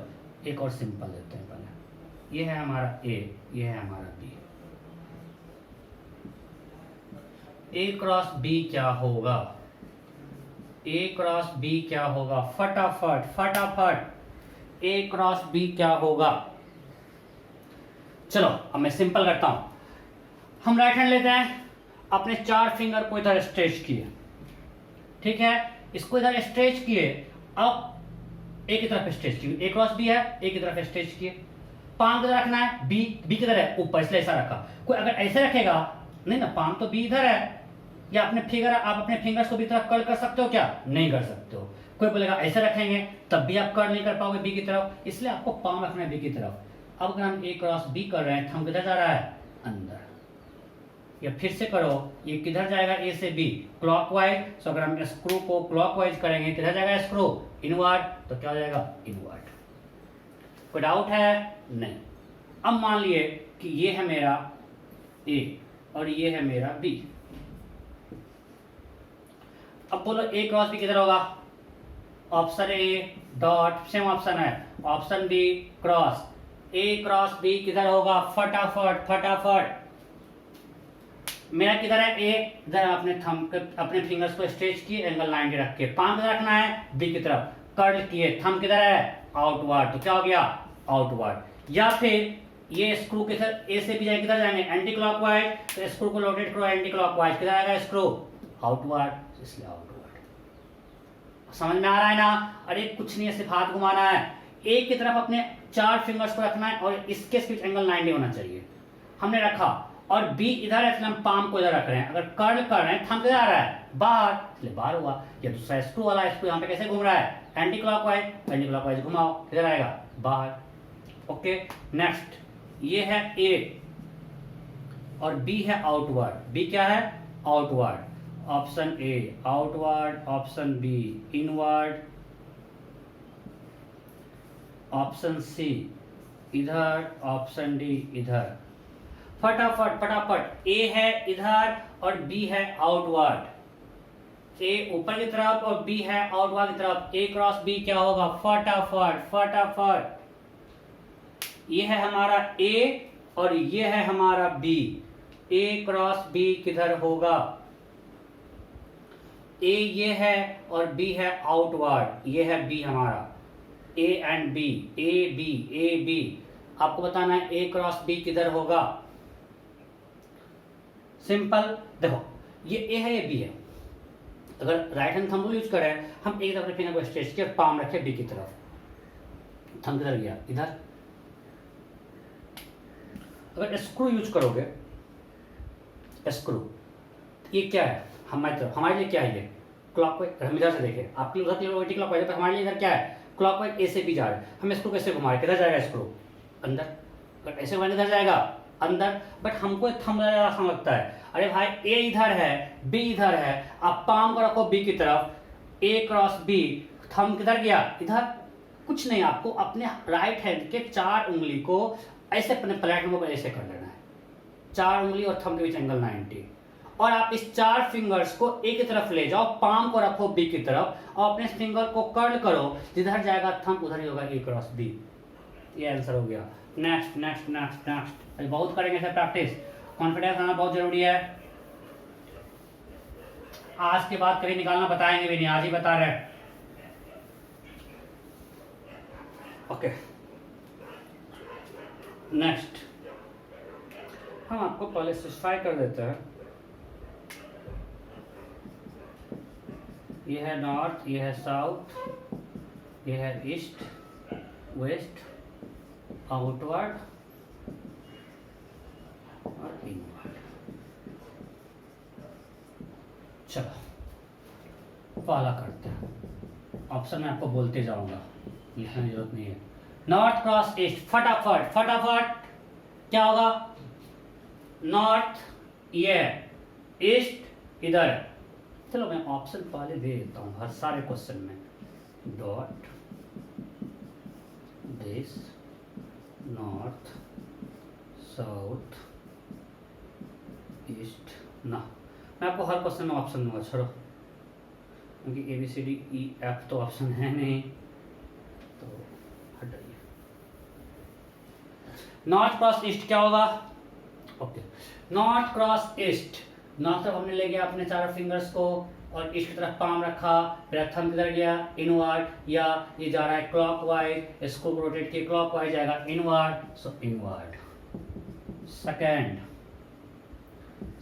एक और सिंपल देते हैं पहले। ये है हमारा ए, ये है हमारा बी। ए क्रॉस बी क्या होगा, ए क्रॉस बी क्या होगा, फटाफट ए क्रॉस बी क्या होगा। चलो अब मैं सिंपल करता हूं। हम राइट हैंड लेते हैं, अपने 4 फिंगर को इधर स्ट्रेच किए, ठीक है, इसको इधर स्ट्रेच किए, अब ए की तरफ स्ट्रेच किए, ए क्रॉस बी है, ए की तरफ स्ट्रेच किए। पाम किधर रखना है, बी, बी किधर है, ऊपर, इसलिए ऐसा रखा। कोई अगर ऐसे रखेगा, नहीं ना, पाम तो बी इधर है, या अपने फिंगर, आप अपने फिंगर्स को भी तरफ कर्ल कर सकते हो क्या, नहीं कर सकते हो। कोई बोलेगा ऐसे रखेंगे, तब भी आप कर्ल नहीं कर पाओगे बी की तरफ, इसलिए आपको पाम रखना है बी की तरफ। अब अगर हम ए क्रॉस बी कर रहे हैं, थंब किधर जा रहा है, अंदर। या फिर से करो, ये किधर जाएगा, ए से बी, क्लॉकवाइज। सो अगर हम स्क्रू को क्लॉकवाइज करेंगे, किधर जाएगा स्क्रू, इनवर्ड, तो क्या हो जाएगा, इनवर्ड। कोई डाउट है, नहीं। अब मान लिए कि ये है मेरा ए और ये है मेरा बी। अब बोलो ए क्रॉस बी किधर होगा, option A dot, same option है, ऑप्शन बी क्रॉस। ए क्रॉस बी किधर होगा, फटाफट मेरा किधर है, ए इधर, अपने थंब, अपने फिंगर्स को स्ट्रेच किए, एंगल 90 रख के, पाम किधर रखना है, बी की तरफ, कर्ल किए, थंब किधर है, आउटवर्ड, तो क्या हो गया, आउटवर्ड। या फिर ये स्क्रू किधर, ए से बी जाए, किधर जाएंगे, एंटी क्लॉकवाइज, तो स्क्रू को रोटेट करो एंटी क्लॉकवाइज, किधर आएगा स्क्रू, आउटवर्ड, इसलिए आउटवर्ड। समझ में आ रहा है ना। अरे कुछ नहीं है, सिर्फ हाथ घुमाना है, ए की तरफ अपने 4 फिंगर्स को रखना है और इसके बीच एंगल 90 होना चाहिए। हमने रखा, और बी इधर है, इसलिए हम पाम को इधर रख रहे हैं। अगर कर्ल कर रहे हैं, थंब किधर आ रहा है, बाहर, इसलिए बाहर हुआ। या दूसरा स्क्रू वाला, स्क्रू यहाँ पे कैसे घूम रहा है, एंटी क्लॉकवाइज घुमाओ, किधर आएगा, बाहर। ओके, नेक्स्ट, ये है ए और बी है आउटवर्ड। बी क्या है, outward, option A outward, option B inward, option C इधर, ऑप्शन डी इधर। फटाफट ए है इधर और बी है आउटवर्ड। ए ऊपर की तरफ और बी है आउटवर्ड की तरफ। ए क्रॉस बी क्या होगा, फटाफट ये है हमारा ए और ये है हमारा बी। ए क्रॉस बी किधर होगा, ए ये है और बी है आउटवर्ड, ये है बी हमारा, A and B, A B. आपको बताना है ए क्रॉस बी किधर होगा। सिंपल, देखो ये ए है, ये बी है। अगर right hand thumb rule use करें, हम एक तरफ फिंगर को स्ट्रेच किया, पाम रखे बी की तरफ, थंब किधर गया, इधर। अगर स्क्रू यूज करोगे, स्क्रू, ये क्या है, हमारे लिए क्या है, ये क्लॉकवाइज। हम इधर से देखें, आपके उधर के एंटी क्लॉकवाइज, पर हमारे लिए इधर क्या है, क्लॉकवाइज। ए से बी जा रहे हैं, हम स्क्रू कैसे घुमा रहे, किधर जाएगा स्क्रू, अंदर। अगर ऐसे घुमाने इधर जाएगा अंदर, बट हमको थंब ज़्यादा आसान लगता है। अरे भाई ए इधर है, बी इधर है, आप पाम को रखो बी की तरफ, ए क्रॉस बी, थंब किधर गया, इधर। कुछ नहीं, आपको अपने राइट हैंड के 4 उंगली को ऐसे अपने प्लेटफॉर्म को ऐसे कर लेना है, 4 उंगली और थंब के बीच एंगल 90, और आप इस 4 फिंगर्स को ए की तरफ ले जाओ, पाम को रखो बी की तरफ और अपने फिंगर को कर्ल करो, जिधर जाएगा थंब उधर ही होगा ए क्रॉस बी। ये आंसर हो गया। नेक्स्ट नेक्स्ट नेक्स्ट नेक्स्ट, बहुत करेंगे सर प्रैक्टिस, कॉन्फिडेंस आना बहुत जरूरी है। आज के बाद कभी निकालना बताएंगे भी नहीं, आज ही बता रहे हैं। ओके नेक्स्ट, हम आपको पहले स्पेसिफाई कर देते हैं। ये है नॉर्थ, ये है साउथ, ये है ईस्ट, वेस्ट, आउटवर्ड और इनवर्ड। चलो पहला करते हैं, ऑप्शन मैं आपको बोलते जाऊंगा, लिखने की जरूरत नहीं है। नॉर्थ क्रॉस ईस्ट, फटाफट फटाफट क्या होगा, नॉर्थ ये है, ईस्ट इधर है। चलो मैं ऑप्शन पहले दे देता हूँ हर सारे क्वेश्चन में, dot this north south east ना, मैं आपको हर क्वेश्चन में ऑप्शन दूंगा, छोड़ो, क्योंकि A B C D E F तो ऑप्शन है नहीं, तो हटाइए। नॉर्थ क्रॉस ईस्ट क्या होगा, okay, north cross east, north तरफ हमने ले गया अपने 4 फिंगर्स को और ईस्ट की तरफ पाम रखा, फिर थंब किधर गया, इनवर्ड, या ये जा रहा है क्लॉकवाइज, इसको रोटेट किए क्लॉकवाइज जाएगा inward, so inward. Second,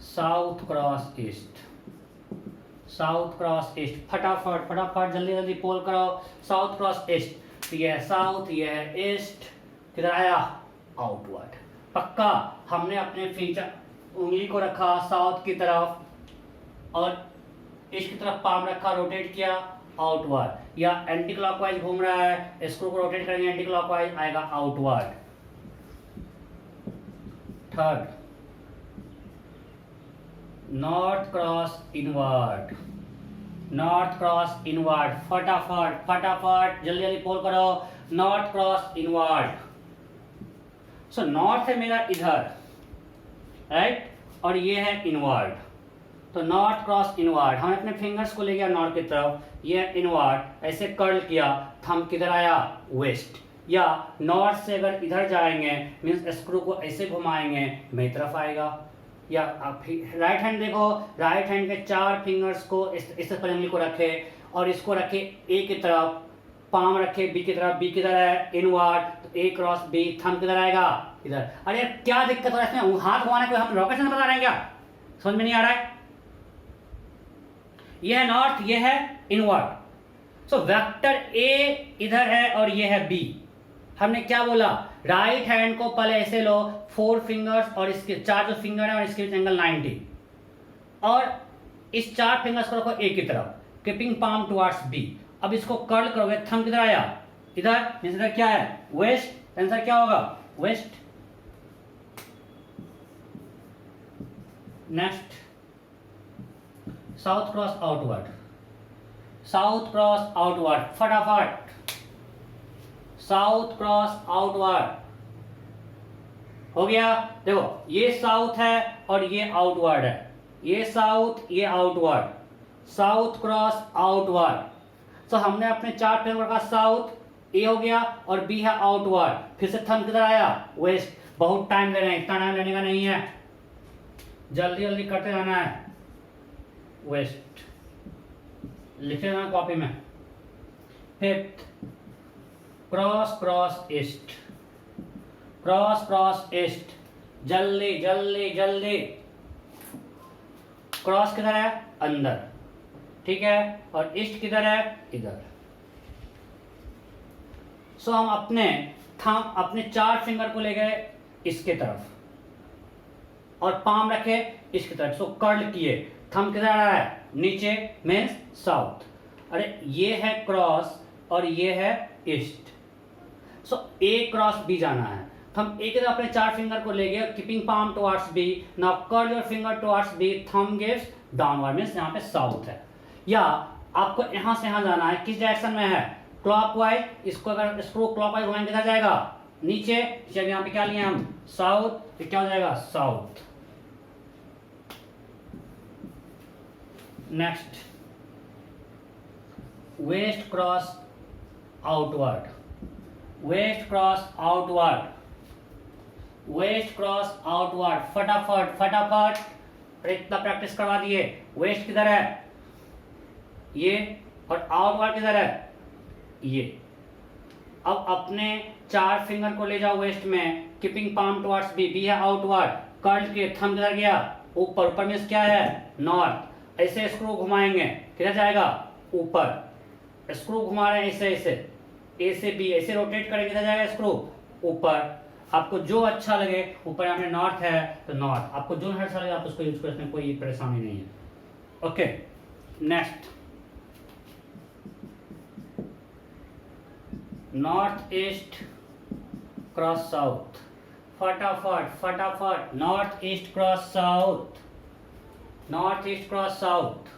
south cross east, south cross east, फटाफट फटाफट जल्दी जल्दी पोल करो, साउथ क्रॉस ईस्ट, तो ये है साउथ, ये है ईस्ट, किधर आया, आउटवर्ड। पक्का हमने अपने फिंगर उंगली को रखा साउथ की तरफ और ईस्ट की तरफ पाम रखा, रोटेट किया आउटवर्ड, या एंटी क्लॉकवाइज घूम रहा है, स्क्रू को रोटेट करेंगे एंटी क्लॉकवाइज आएगा outward. Third, north cross inward, north cross inward, फटाफट फटाफट जल्दी जल्दी पोल करो, north cross inward. So north है मेरा इधर, राइट, और ये है इनवर्ड, तो नॉर्थ क्रॉस इनवर्ड, हमने अपने फिंगर्स को ले गया नॉर्थ की तरफ, ये इनवर्ड, ऐसे कर्ल किया, थंब किधर आया, वेस्ट, या नॉर्थ से अगर इधर जाएंगे मीन्स स्क्रू को ऐसे घुमाएंगे मेरी तरफ आएगा, या आप राइट हैंड देखो, राइट हैंड के 4 फिंगर्स को इस पर उंगली को रखे और इसको रखे ए की तरफ, पाम रखे बी की तरफ, बी किधर है, इनवर्ड, तो ए क्रॉस बी, थंब किधर आएगा, इधर। अरे क्या दिक्कत हो रहा है इसमें, हाथ घुमाने को हम रॉकेट से बता रहे हैं क्या, समझ में नहीं आ रहा है। ये है नॉर्थ, ये है इनवर्ड, सो वेक्टर ए इधर है और ये है बी। हमने क्या बोला, राइट हैंड को पहले ऐसे लो, 4 फिंगर्स और इसके 4 जो फिंगर है और इसके बीच एंगल 90, और इस 4 फिंगर्स को रखो ए की तरफ, कीपिंग पाम टुवर्ड्स बी। अब इसको कर्ल करोगे, थंब किधर आया, इधर, इधर क्या है, वेस्ट, आंसर क्या होगा, west. Next, south cross outward, south cross outward, फटाफट, साउथ क्रॉस आउटवर्ड हो गया। देखो ये साउथ है और ये आउटवर्ड है, ये साउथ ये आउटवर्ड, साउथ क्रॉस आउटवर्ड। तो हमने अपने 4 फिंगर का साउथ ए हो गया और बी है आउटवर्ड, फिर से थंब किधर आया, वेस्ट। बहुत टाइम ले रहे हैं, इतना टाइम लेने का नहीं है, जल्दी जल्दी करते रहना है। वेस्ट लिखे रहना कॉपी में। Fifth, cross cross east, cross cross east, जल्दी जल्दी जल्दी। क्रॉस किधर है, अंदर, ठीक है, और ईस्ट किधर है, इधर। सो हम अपने 4 फिंगर को ले गए इसके तरफ और पाम रखे इसकी तरफ, सो कर्ल किए, थंब किधर आ रहा है, नीचे, मीन्स साउथ। अरे ये है क्रॉस और ये है east, so A cross B जाना है, तो हम एक तरह अपने 4 फिंगर को ले गए, keeping palm towards B, now curl your finger towards B, thumb gives downward, means यहाँ पे साउथ है। या आपको यहाँ से यहाँ जाना है, किस डायरेक्शन में है, क्लॉकवाइज, इसको अगर स्क्रू क्लॉकवाइज घुमाएंगे किधर जाएगा, नीचे। जब यहाँ पे क्या लिए हम, साउथ, तो क्या हो जाएगा, south. Next, west cross outward, west cross outward, west cross outward, फटाफट फटाफट, इतना प्रैक्टिस करवा दिए। वेस्ट किधर है, ये, और आउटवर्ड किधर है, ये। अब अपने 4 फिंगर को ले जाओ वेस्ट में, keeping palm towards B, B है आउटवर्ड, कर्ल के, थंब किधर गया, ऊपर, ऊपर मींस क्या है, नॉर्थ। ऐसे स्क्रू घुमाएंगे किधर जाएगा, ऊपर। स्क्रू घुमा रहे हैं ऐसे ऐसे, ए से बी, ऐसे रोटेट करेंगे किधर जाएगा स्क्रू, ऊपर। आपको जो अच्छा लगे, ऊपर यहाँ पे नॉर्थ है तो नॉर्थ, आपको जो अच्छा लगे आप उसको यूज कर सकते हैं, कोई परेशानी नहीं है। Okay, next, north east cross south, फटाफट फटाफट, north east cross south, north east cross south.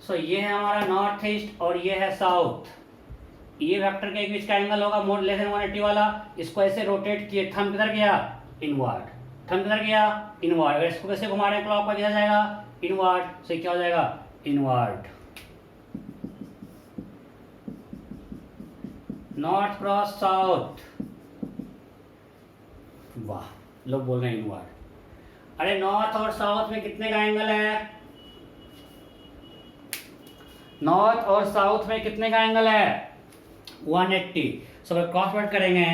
So ये है हमारा नॉर्थ ईस्ट और ये है साउथ। ये वेक्टर के बीच का एंगल होगा मोर लेस देन 180 वाला, इसको ऐसे रोटेट किए, थंब किधर गया, इनवर्ड, थंब किधर गया, इनवर्ड। अगर इसको कैसे घुमा रहे हैं क्लॉकवाइज, किधर जाएगा, इनवर्ड, सो क्या हो जाएगा, इनवर्ड। नॉर्थ क्रॉस साउथ, वाह, लोग बोल रहे हैं इनवर्ड। अरे नॉर्थ और साउथ में कितने का एंगल है, नॉर्थ और साउथ में कितने का एंगल है, 180। सो अगर क्रॉस वर्ड करेंगे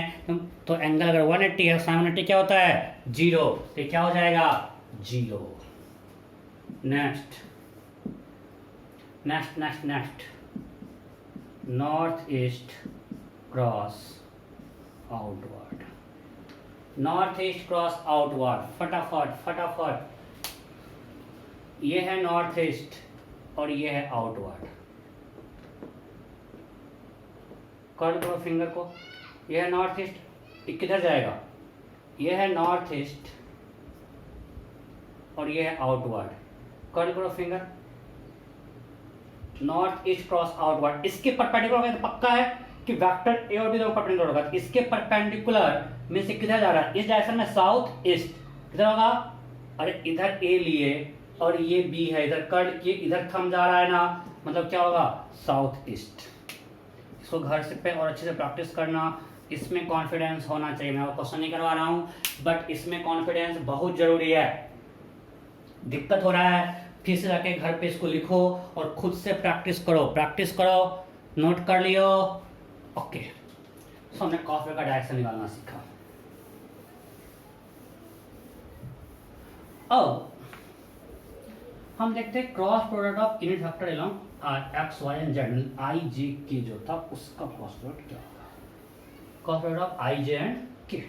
तो एंगल अगर 180 है, साइन 180 क्या होता है, 0, तो क्या हो जाएगा, 0। Next next next next, north east cross outward, north east cross outward, फटाफट फटाफट। ये है नॉर्थ ईस्ट और ये है आउटवर्ड, कर्ल करो फिंगर को, ये है नॉर्थ ईस्ट, ये किधर जाएगा, ये है नॉर्थ ईस्ट और ये है आउटवर्ड, कर्ल करो finger, north east cross outward. इसके परपेंडिकुलर तो पक्का है कि वेक्टर ए और बी दोनों परपेंडिकुलर होगा, इसके परपेंडिकुलर में से किधर जा रहा है, इस डायरेक्शन में साउथ ईस्ट, किधर होगा, अरे इधर ए लिए और ये बी है, इधर कर्ल किए, इधर थंब जा रहा है ना, मतलब क्या होगा, साउथ ईस्ट। इसको घर से पे और अच्छे से प्रैक्टिस करना, इसमें कॉन्फिडेंस होना चाहिए। मैं क्वेश्चन नहीं करवा रहा हूँ, बट इसमें कॉन्फिडेंस बहुत जरूरी है। दिक्कत हो रहा है, फिर से जाके घर पे इसको लिखो और खुद से प्रैक्टिस करो, नोट कर लियो। ओके, सो हमने कॉफी का डायरेक्शन निकालना सीखा। अब हम देखते हैं cross product of unit vector along X Y and Z, I J K जो था उसका क्रॉस प्रोडक्ट क्या होगा, cross product of I J and K.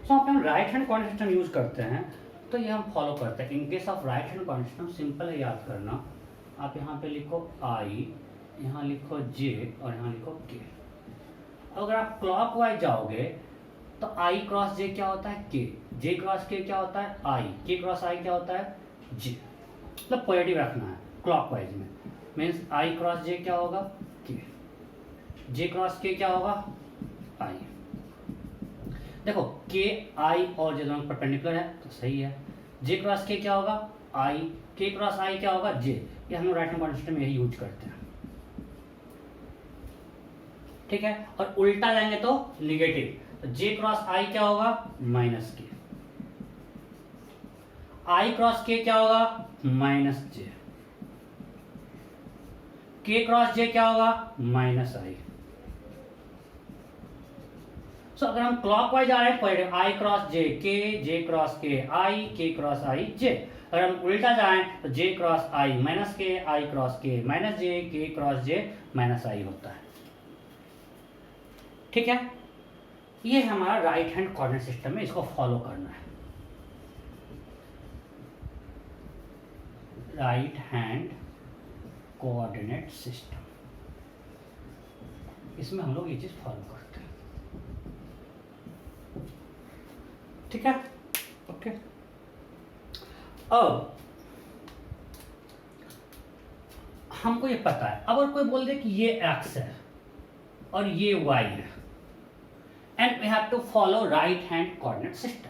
So हम right hand coordinate system use करते हैं, तो ये हम फॉलो करते हैं। In case of right hand coordinate system simple है याद करना, आप यहाँ पे लिखो आई, यहाँ लिखो जे और यहाँ लिखो के। अगर आप क्लॉकवाइज जाओगे तो आई क्रॉस जे क्या होता है, के, जे क्रॉस के क्या होता है, आई, के क्रॉस आई क्या होता है, जे। मतलब पॉजिटिव रखना है क्लॉकवाइज में, मीन्स आई क्रॉस जे क्या होगा, के, जे क्रॉस के क्या होगा, आई। देखो के आई और जे दोनों परपेंडिकुलर है तो सही है, जे क्रॉस के क्या होगा, आई, के क्रॉस आई क्या होगा, जे। ये हम लोग राइट हैंड कोऑर्डिनेट सिस्टम में यही यूज करते हैं, ठीक है। और उल्टा जाएंगे तो निगेटिव, तो जे क्रॉस आई क्या होगा, माइनस के, आई क्रॉस के क्या होगा, माइनस जे, के क्रॉस जे क्या होगा, माइनस आई। सो अगर हम क्लॉकवाइज जा रहे हैं पॉजिटिव, आई क्रॉस जे के, जे क्रॉस के आई, के क्रॉस आई जे। अगर हम उल्टा जाएं तो जे क्रॉस आई माइनस के, आई क्रॉस के माइनस जे, के क्रॉस जे माइनस आई होता है, ठीक है। ये हमारा राइट हैंड कोऑर्डिनेट सिस्टम है, इसको फॉलो करना है। राइट हैंड कोऑर्डिनेट सिस्टम, इसमें हम लोग ये चीज फॉलो करते हैं। ठीक है, ओके। अब हमको ये पता है, अगर कोई बोल दे कि ये x है और ये y है and we have to follow right hand coordinate system,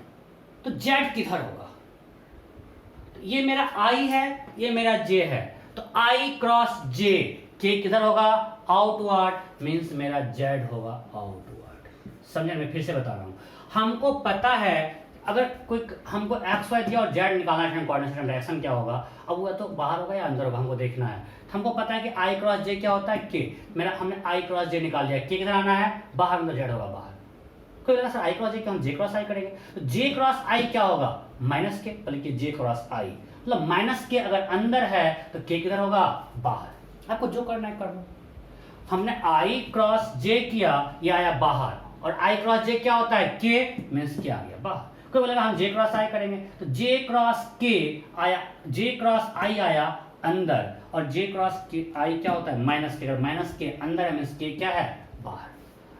तो z किधर होगा? तो ये मेरा I है, ये मेरा J है, तो I क्रॉस J, K किधर होगा? आउटवर्ड, मीन्स मेरा Z होगा आउटवर्ड। समझे? मैं फिर से बता रहा हूं, हमको पता है अगर कोई हमको एक्स वाई दिया और जेड निकालना है कोऑर्डिनेट सिस्टम डायरेक्शन क्या होगा, अब वो तो बाहर होगा या अंदर होगा हमको देखना है। तो हमको पता है कि आई क्रॉस जे क्या होता है? के। मेरा हमने आई क्रॉस जे निकाल लिया, के किधर आना है? बाहर, अंदर जेड होगा बाहर। कोई बोला सर आई क्रॉस जे क्या, हम जे क्रॉस आई करेंगे, तो जे क्रॉस आई क्या होगा? माइनस के, बल्कि जे क्रॉस आई, मतलब माइनस के अगर अंदर है तो के किधर होगा? बाहर। आपको जो करना है कर लो। हमने आई क्रॉस जे किया, ये आया बाहर, और आई क्रॉस जे क्या होता है? के, मीन्स क्या आ गया? बाहर। कोई बोलेगा हम जे क्रॉस आई करेंगे, तो जे क्रॉस के आया, जे क्रॉस आई आया अंदर, और जे क्रॉस के आई क्या होता है? माइनस के। अगर माइनस के अंदर है मीन्स के क्या है? बाहर।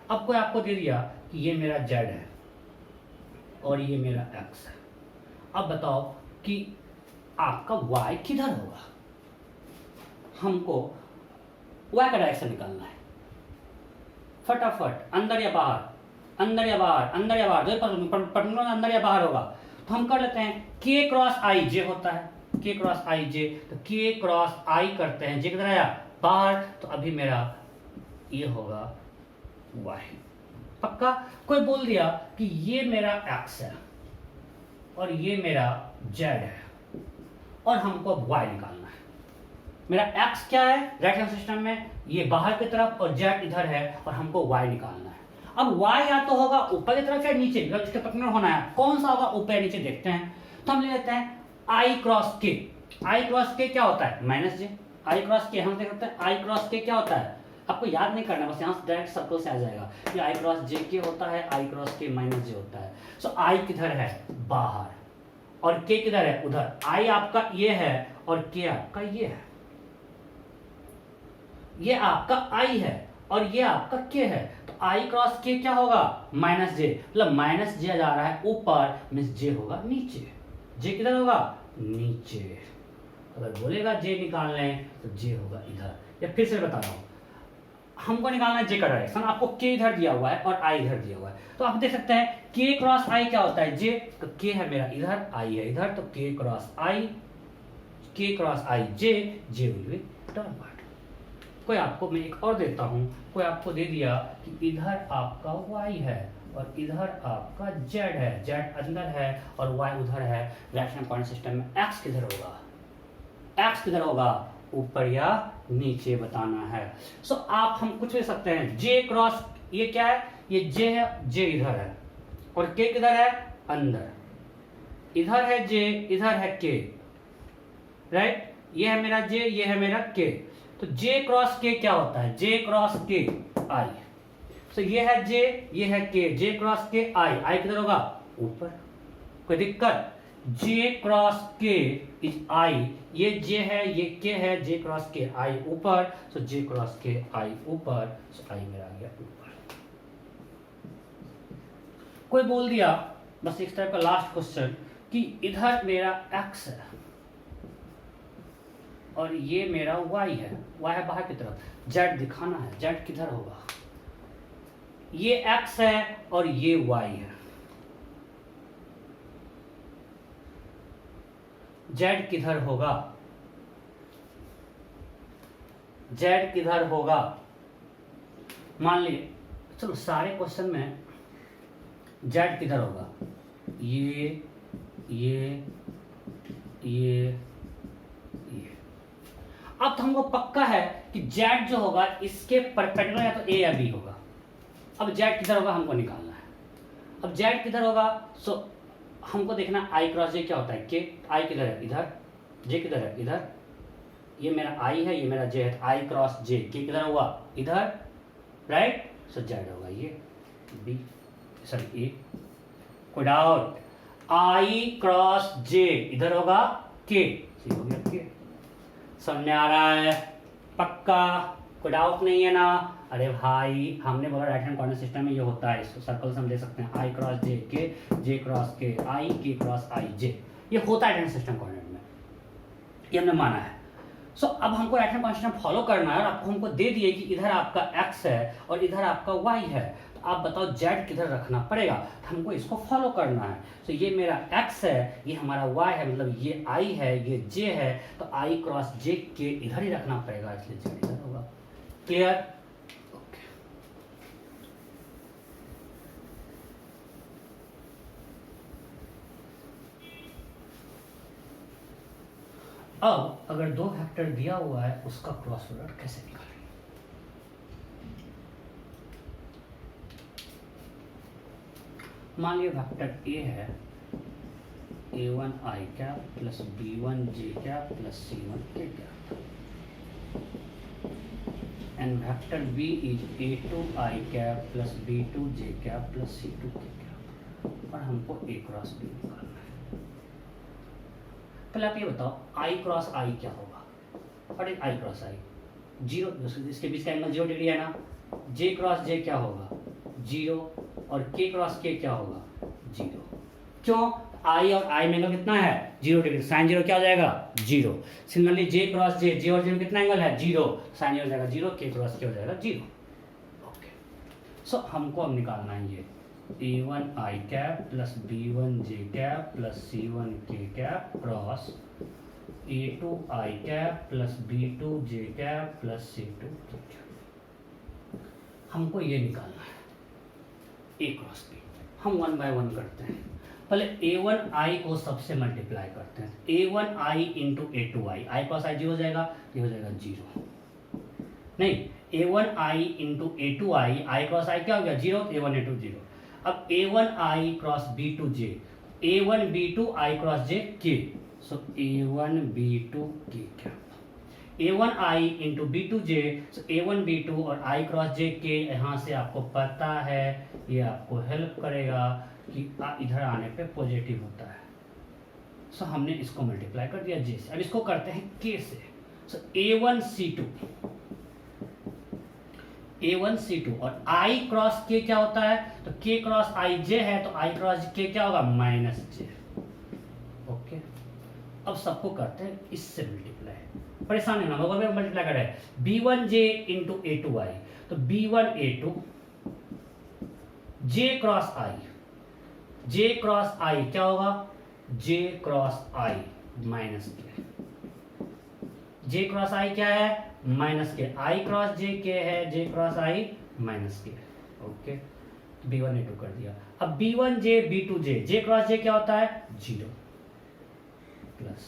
अब कोई आपको दे दिया कि ये मेरा जेड है और ये मेरा एक्स है, अब बताओ कि आपका वाई किधर होगा? हमको वाई का डायरेक्शन निकालना है, फटाफट, अंदर या बाहर, अंदर या बाहर, अंदर या बाहर, पर्टिकुलर अंदर या बाहर होगा। तो हम कर लेते हैं के क्रॉस आई जे होता है, के क्रॉस आई जे, तो के क्रॉस आई करते हैं, जे किधर आया? बाहर, तो अभी मेरा ये होगा वाई। पक्का? कोई बोल दिया कि ये मेरा एक्स है और ये मेरा जेड है और हमको वाई निकालना है। मेरा एक्स क्या है राइट हैंड सिस्टम में? ये बाहर की तरफ, और जेड इधर है, और हमको वाई निकालना है। अब y या तो होगा ऊपर की तरफ या नीचे, इसके पर्टिकुलर होना है, कौन सा होगा ऊपर या नीचे देखते हैं। तो हम ले लेते हैं i क्रॉस के। i क्रॉस के क्या होता है? Minus J. i क्रॉस के हम देख सकते हैं, i क्रॉस के क्या होता है? आपको याद नहीं करना, बस यहाँ से डायरेक्ट सर्कल से आ जाएगा। ये i क्रॉस जे के होता है, i क्रॉस के माइनस जे होता है। सो i किधर है? बाहर, और k किधर है? उधर। i आपका ये है और k आपका ये है, ये आपका i है और ये आपका k है, तो i क्रॉस k क्या होगा? माइनस जे, मतलब माइनस जे जा रहा है ऊपर, मीन्स जे होगा नीचे। जे किधर होगा? नीचे। अगर बोलेगा जे निकाल लें तो जे होगा इधर। या फिर से बता रहा हूं, हमको निकालना है जे का डायरेक्शन, आपको k इधर दिया हुआ है और i इधर दिया हुआ है, तो आप देख सकते हैं k क्रॉस i क्या होता है? जे, तो k है मेरा इधर, i है इधर, तो k cross i, k cross i J, J will be downward. कोई आपको, मैं एक और देता हूं, कोई आपको दे दिया कि इधर आपका y है और इधर आपका z है, z अंदर है और y उधर है, राइट हैंड कोऑर्डिनेट सिस्टम में x किधर होगा? x किधर होगा? ऊपर या नीचे बताना है। सो आप हम कुछ ले सकते हैं, j क्रॉस, ये क्या है? ये j है, j इधर है, और k किधर है? अंदर। इधर है j, इधर है k, राइट? ये है मेरा j, ये है मेरा k, तो j क्रॉस k क्या होता है? j cross k i। तो ये है j, ये है k, j cross k i किधर होगा? ऊपर। कोई दिक्कत? j cross k is i, ये j है, ये k है, j क्रॉस k i ऊपर, सो j क्रॉस k i ऊपर, सो i मेरा आ गया ऊपर। कोई बोल दिया, बस इस टाइप का लास्ट क्वेश्चन, कि इधर मेरा x है और ये मेरा y है, y है बाहर की तरफ, z दिखाना है, z किधर होगा? ये x है और ये y है, z किधर होगा? z किधर होगा? मान लीजिए, चलो सारे क्वेश्चन में z किधर होगा? ये अब तो हमको पक्का है कि z जो होगा इसके परपेंडिकुलर या तो a या b होगा। अब z किधर होगा हमको निकालना है। अब z किधर होगा? सो हमको देखना i क्रॉस j क्या होता है? k, i किधर है? इधर, j किधर है? इधर, ये मेरा i है, ये मेरा j है, i क्रॉस j, k किधर होगा? इधर, राइट? सो z होगा ये b, सॉरी a। कोई डाउट? i क्रॉस j इधर होगा k, हो गया k। समझ में आ रहा है? पक्का? कोई डाउट नहीं है ना? अरे भाई हमने बोला राइट हैंड कॉर्डिनेट सिस्टम में ये होता है, सर्कल से हम ले सकते हैं आई क्रॉस जे के, जे क्रॉस के आई, के क्रॉस आई जे, ये होता है राइट हैंड सिस्टम कोऑर्डिनेट में, ये हमने माना है। सो अब हमको right hand coordinate system follow करना है और आपको हमको दे दिए कि इधर आपका एक्स है और इधर आपका वाई है, तो आप बताओ जेड किधर रखना पड़ेगा, तो हमको इसको फॉलो करना है। तो ये मेरा एक्स है, ये हमारा वाई है, मतलब ये आई है, ये जे है, तो आई क्रॉस जे के इधर ही रखना पड़ेगा, इसलिए जेड इधर होगा। क्लियर? अब अगर दो वेक्टर दिया हुआ है उसका क्रॉस प्रोडक्ट कैसे निकालेंगे? मान लिया वेक्टर ए है a1 i cap plus b1 j cap plus c1 k cap, and vector b is a2 i cap plus b2 j cap plus c2 k cap, और हमको a क्रॉस b निकालना है। पहले आप ये बताओ आई cross आई क्या होगा, और एक आई क्रॉस आई जीरो, इसके बीच का एंगल 0 डिग्री है ना, जे क्रॉस जे क्या होगा 0, और के क्रॉस के क्या होगा 0। क्यों? आई और आई में एंगल कितना है 0 डिग्री, साइन 0 क्या हो जाएगा 0। सिमिलरली जे क्रॉस जे, जे और 0 कितना एंगल है 0, साइन हो जाएगा 0, के क्रॉस के हो जाएगा 0। ओके, सो हमको अब निकालना है ये a1 i cap plus b1 j cap plus c1 k cap cross a2 i cap plus b2 j cap plus c2 k cap. हमको ये निकालना है a क्रॉस b। हम 1 बाय 1 करते हैं। पहले a1 i को सबसे मल्टीप्लाई करते हैं, a1 i into a2 i, i cross i 0 हो जाएगा, ये हो जाएगा 0। नहीं, a1 i into a2 i, i cross i क्या हो गया 0, a1 a2 0। अब a1 i cross b2 j, a1 b2 i cross j k, so a1 b2 k cap, a1 i into b2 j, so a1 b2 और i cross j k, यहाँ से आपको पता है ये आपको हेल्प करेगा कि इधर आने पे पॉजिटिव होता है। सो हमने इसको मल्टीप्लाई कर दिया j से। अब इसको करते हैं k से, सो a1 c2, a1 c2 और i क्रॉस k क्या होता है, तो k क्रॉस i j है, तो i क्रॉस k क्या होगा माइनस j। ओके, अब सबको करते हैं इससे मल्टीप्लाई, परेशान नहीं होना, मल्टीप्लाई कर रहे हैं b1j इंटू a2i, तो b1 a2 j cross i, j cross i क्या होगा j cross i minus k, j cross i क्या है माइनस के, आई क्रॉस जे के है, J cross I minus K. Okay, b1 a2 कर दिया। अब b1 j b2 j, J cross J क्या होता है 0, plus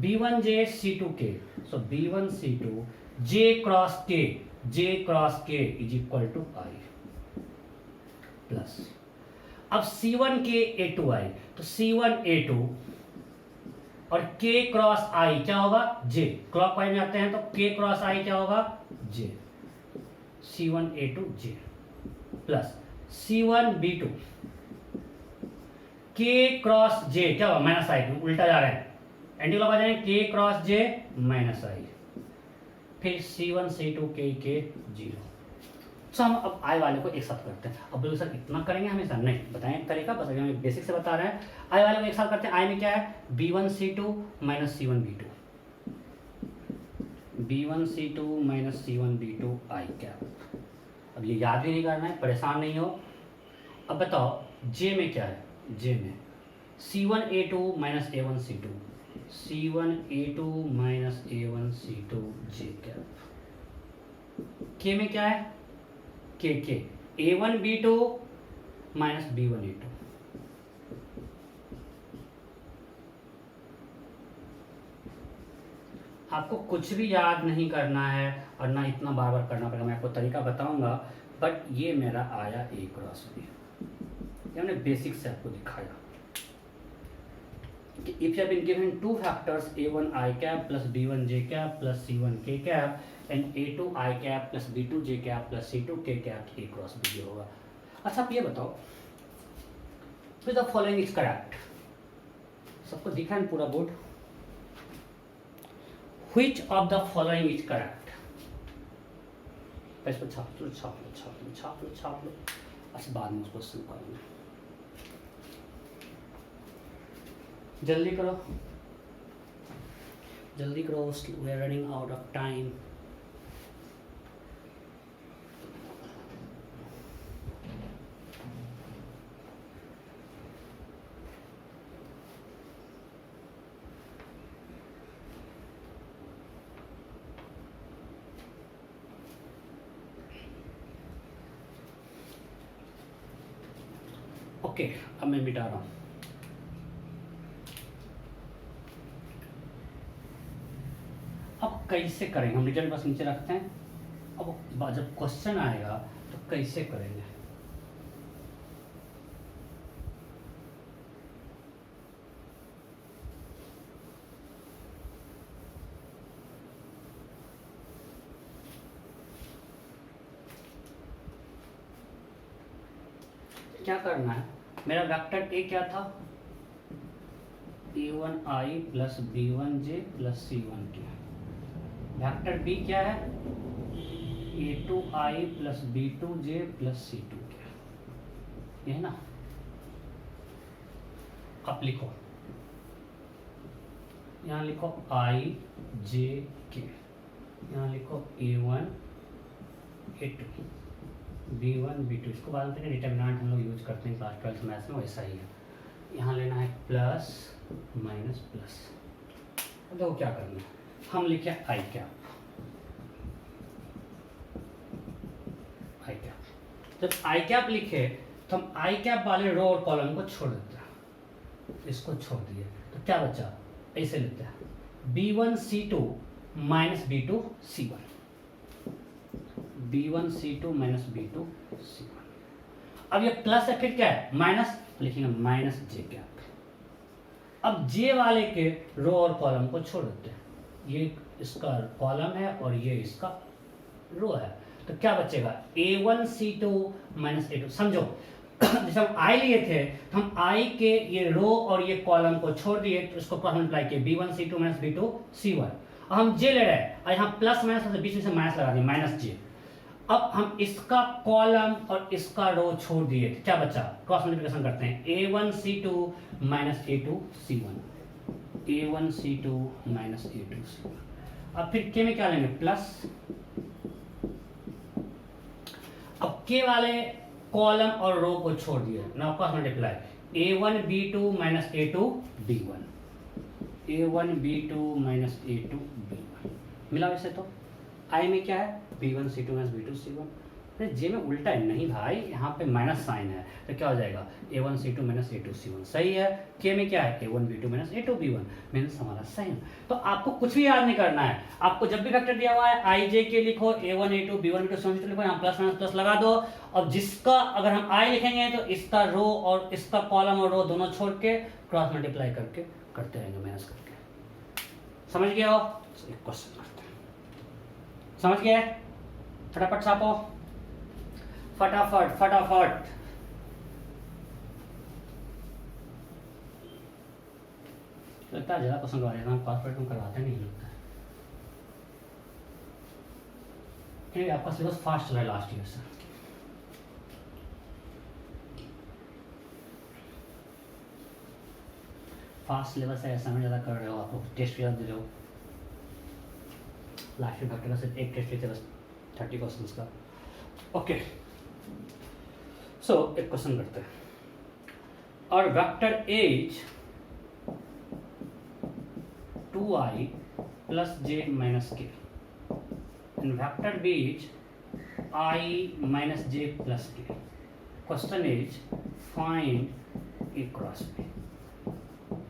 b1 j c2 k, so b1 c2 j cross k, j cross k is equal to i, plus अब c1 k a2 i, तो c1 a2 और k cross i क्या होगा j, clockwise में आते हैं तो k क्रॉस i क्या होगा j, c1 a2 j, plus c1 b2 k cross j क्या होगा माइनस i, उल्टा जा रहे हैं, एंटी क्लॉक आ जाएंगे, k cross j minus i, फिर c1 c2 k 0। तो हम अब आई वाले को एक साथ करते हैं। अब बोलो सर इतना करेंगे हमेशा, नहीं बताएं एक तरीका, बस हमें बेसिक से बता रहे हैं। आई वाले को एक साथ करते हैं। आई में क्या है b1 c2 minus c1 b2, b1 c2 minus c1 b2 आई कैप। अब ये याद भी नहीं करना है, परेशान नहीं हो। अब बताओ जे में क्या है, जे में c1 a2 minus a1 c2, c1 a2 minus a1 c2 जे कैप। के में क्या है के a1 b2 minus b1 a2, आपको कुछ भी याद नहीं करना है और ना इतना बार बार करना पड़ेगा, मैं आपको तरीका बताऊंगा, बट ये मेरा आया a क्रॉस b, ये हमने बेसिक से आपको दिखाया कि if you have been given two factors a1 i cap plus b1 j cap plus c1 k cap and a2 i cap plus b2 j cap plus c2 k cap, a cross b होगा। अच्छा आप ये बताओ with the following is correct, सबको दिख रहा है पूरा board, which of the following is correct. इस पर छाप लो छाप लो छाप लो छाप लो छाप लो। अच्छा बाद में उस क्वेश्चन करेंगे, जल्दी करो जल्दी करो, we are running out of time. Okay अब मैं मिटा रहा हूँ। अब कैसे करेंगे, हम रिजल्ट बस नीचे रखते हैं। अब जब क्वेश्चन आएगा तो कैसे करेंगे, क्या करना है। मेरा वेक्टर ए क्या था, a1i plus b1j plus c1k। Vector B क्या है, a2i plus b2j plus c2k। ये है ना। अब लिखो, यहाँ लिखो i j k, यहाँ लिखो a1 a2 b1 b2। इसको बाद में डिटर्मिनेंट हम लोग यूज करते हैं क्लास 12 मैथ्स में, वैसा ही है। यहाँ लेना है प्लस माइनस प्लस। देखो क्या करना है, हम लिखे आई कैप। जब आई कैप लिखे तो हम आई कैप वाले रो और कॉलम को छोड़ देते हैं, इसको छोड़ दिए तो क्या बचा, ऐसे लिखते हैं b1c2 minus b2c1, b1c2 minus b2c1। अब ये प्लस है, फिर क्या है माइनस, लिखेंगे माइनस जे कैप। अब जे वाले के रो और कॉलम को छोड़ देते हैं, ये इसका कॉलम है और ये इसका रो है, तो क्या बचेगा a1c2 माइनस a2। समझो जैसे हम i लिए थे तो हम i के ये रो और ये कॉलम को छोड़ दिए, तो इसको क्रॉस मल्टीप्लाई किए b1c2 माइनस b2c1। अब हम जे ले रहे हैं और यहाँ प्लस माइनस बीच में से माइनस लगा दिए माइनस जे। अब हम इसका कॉलम और इसका रो छोड़ दिए, क्या बचा, क्रॉस मल्टीप्लिकेशन करते हैं a1c2 minus a2c1, a1c2 minus a2c1। अब फिर के में क्या लेंगे प्लस। अब के वाले कॉलम और रो को छोड़ दिए, now cross multiply a1 b2 minus a2 b1, a1 b2 minus a2 b1 मिला। वैसे तो आई में क्या है b1c2 माइनस b2c1, अरे जे में उल्टा है, नहीं भाई यहाँ पे माइनस साइन है तो क्या हो जाएगा a1c2 माइनस a2c1, सही है। के में क्या है a1 b2 minus a2 b1, means हमारा सही है। तो आपको कुछ भी याद नहीं करना है, आपको जब भी वेक्टर दिया हुआ है आई जे के लिखो a1 a2 b1 b2 c1 लिखो, यहाँ प्लस माइनस प्लस लगा दो। और जिसका अगर हम आई लिखेंगे तो इसका रो और इसका कॉलम और रो दोनों छोड़ के क्रॉस मल्टीप्लाई करके करते रहेंगे माइनस करके। समझ गए हो, एक क्वेश्चन करते हैं, समझ गए, फटाफट छापो, फटाफट फटाफट। लगता है ज़्यादा पसंद आ रहा है, कॉर्पोरेट में करवाते नहीं लगता है। आपका सिलेबस फास्ट चल रहा है लास्ट ईयर से। फास्ट सिलेबस है, ऐसा में ज़्यादा कर रहे हो, आपको टेस्ट ज़्यादा दे रहे हो। लास्ट ईयर वेक्टर का सिर्फ एक टेस्ट लेते बस 30 क्वेश्चंस का। ओके सो एक क्वेश्चन करते हैं, और vector as 2i plus j minus K and vector B is i minus j plus K. Question is find A cross B,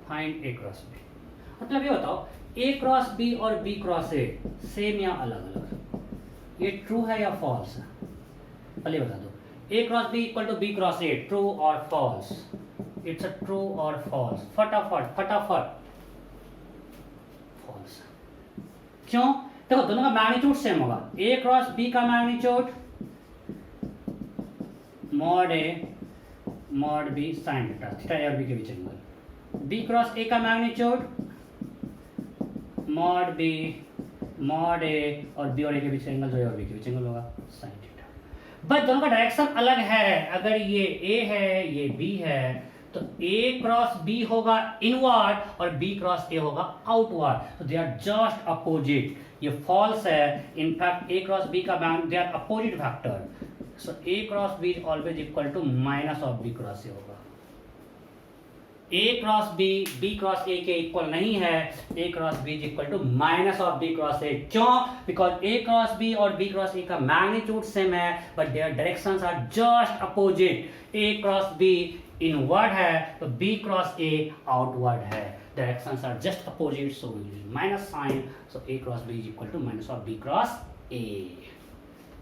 find A cross B. मतलब ये बताओ ए क्रॉस बी और B cross A same या अलग अलग, ये true है या फॉल्स है, पहले बता दो। A cross B equal to B cross A, true और फॉल्स, इट्स अ ट्रू और फॉल्स। फटाफट फटाफट, फॉल्स। क्यों, देखो दोनों का मैग्नीट्यूड सेम होगा। ए क्रॉस बी का magnitude mod A mod B sine theta, theta A और बी के बीच एंगल। बी क्रॉस ए का magnitude mod B mod A और बी और ए के बीच एंगल जो है और बी के बीच एंगल होगा साइन थीटा। बट दोनों का डायरेक्शन अलग है। अगर ये ए है ये बी है तो ए क्रॉस बी होगा इनवर्ड और बी क्रॉस ए होगा आउटवर्ड। तो दे आर जस्ट अपोजिट। ये फॉल्स है। इनफैक्ट ए क्रॉस बी का they are opposite vector. So A cross B is always equal to minus of B cross A होगा। A cross B B cross A के equal नहीं है। A cross B is equal to minus of B cross A. क्यों? Because A cross B और B cross A का magnitude same है but their directions are just opposite. A cross B inward है तो B cross A outward है। Directions are just opposite so minus sign. So A cross B is equal to minus of B cross A.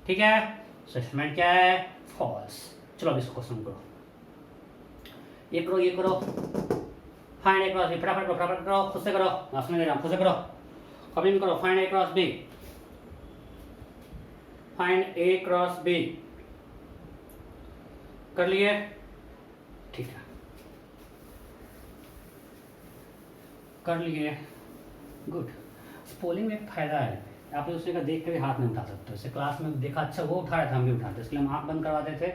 ठीक है, statement क्या है? False. चलो अब इसको क्वेश्चन करो। ये करो फाइंड ए क्रॉस बी। फटाफट करो खुद से करो। मैं दे रहा हूं, खुद से करो। कभी भी करो। Find A cross B. Find A cross B कर लिए? ठीक है, कर लिए। गुड। स्पोलिंग में एक फायदा है, आप दूसरे का देख के भी हाथ नहीं उठा सकते। जैसे क्लास में देखा अच्छा वो उठा रहा था हम भी उठाते, इसलिए हम आँख बंद करवाते थे।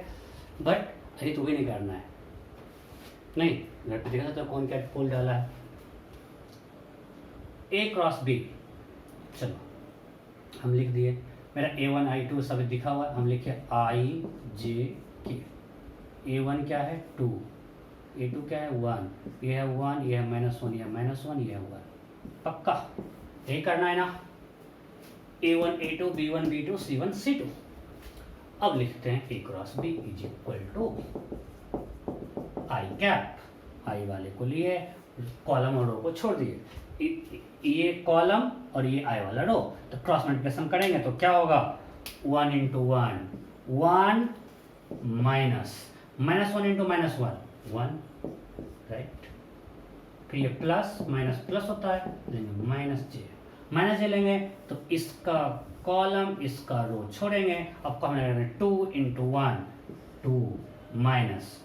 बट अरे तुम्हें नहीं करना है। नहीं, घर पे देखा था कौन क्या पोल डाला है। ए क्रॉस बी, चलो हम लिख दिए। मेरा A1 I2 सब दिखा हुआ है। हम लिखे I J K। A1 क्या है? 2। A2 क्या है? 1। ये है 1, ये है -1, ये है -1, ये है 1। पक्का यही करना है ना? A1 A2 B1 B2 C1 C2। अब लिखते हैं A cross B is equal to I cap. I वाले को लिए, कॉलम और रो को छोड़ दिए। ये कॉलम और ये आई वाला रो, तो क्रॉस मल्टीप्लिकेशन करेंगे तो क्या होगा? 1 इंटू 1 1 माइनस 1 इंटू -1 1, राइट। फिर ये प्लस माइनस प्लस होता है, लेंगे माइनस जे लेंगे तो इसका कॉलम इसका रो छोड़ेंगे। अब कॉमन 2 इंटू 1 2 माइनस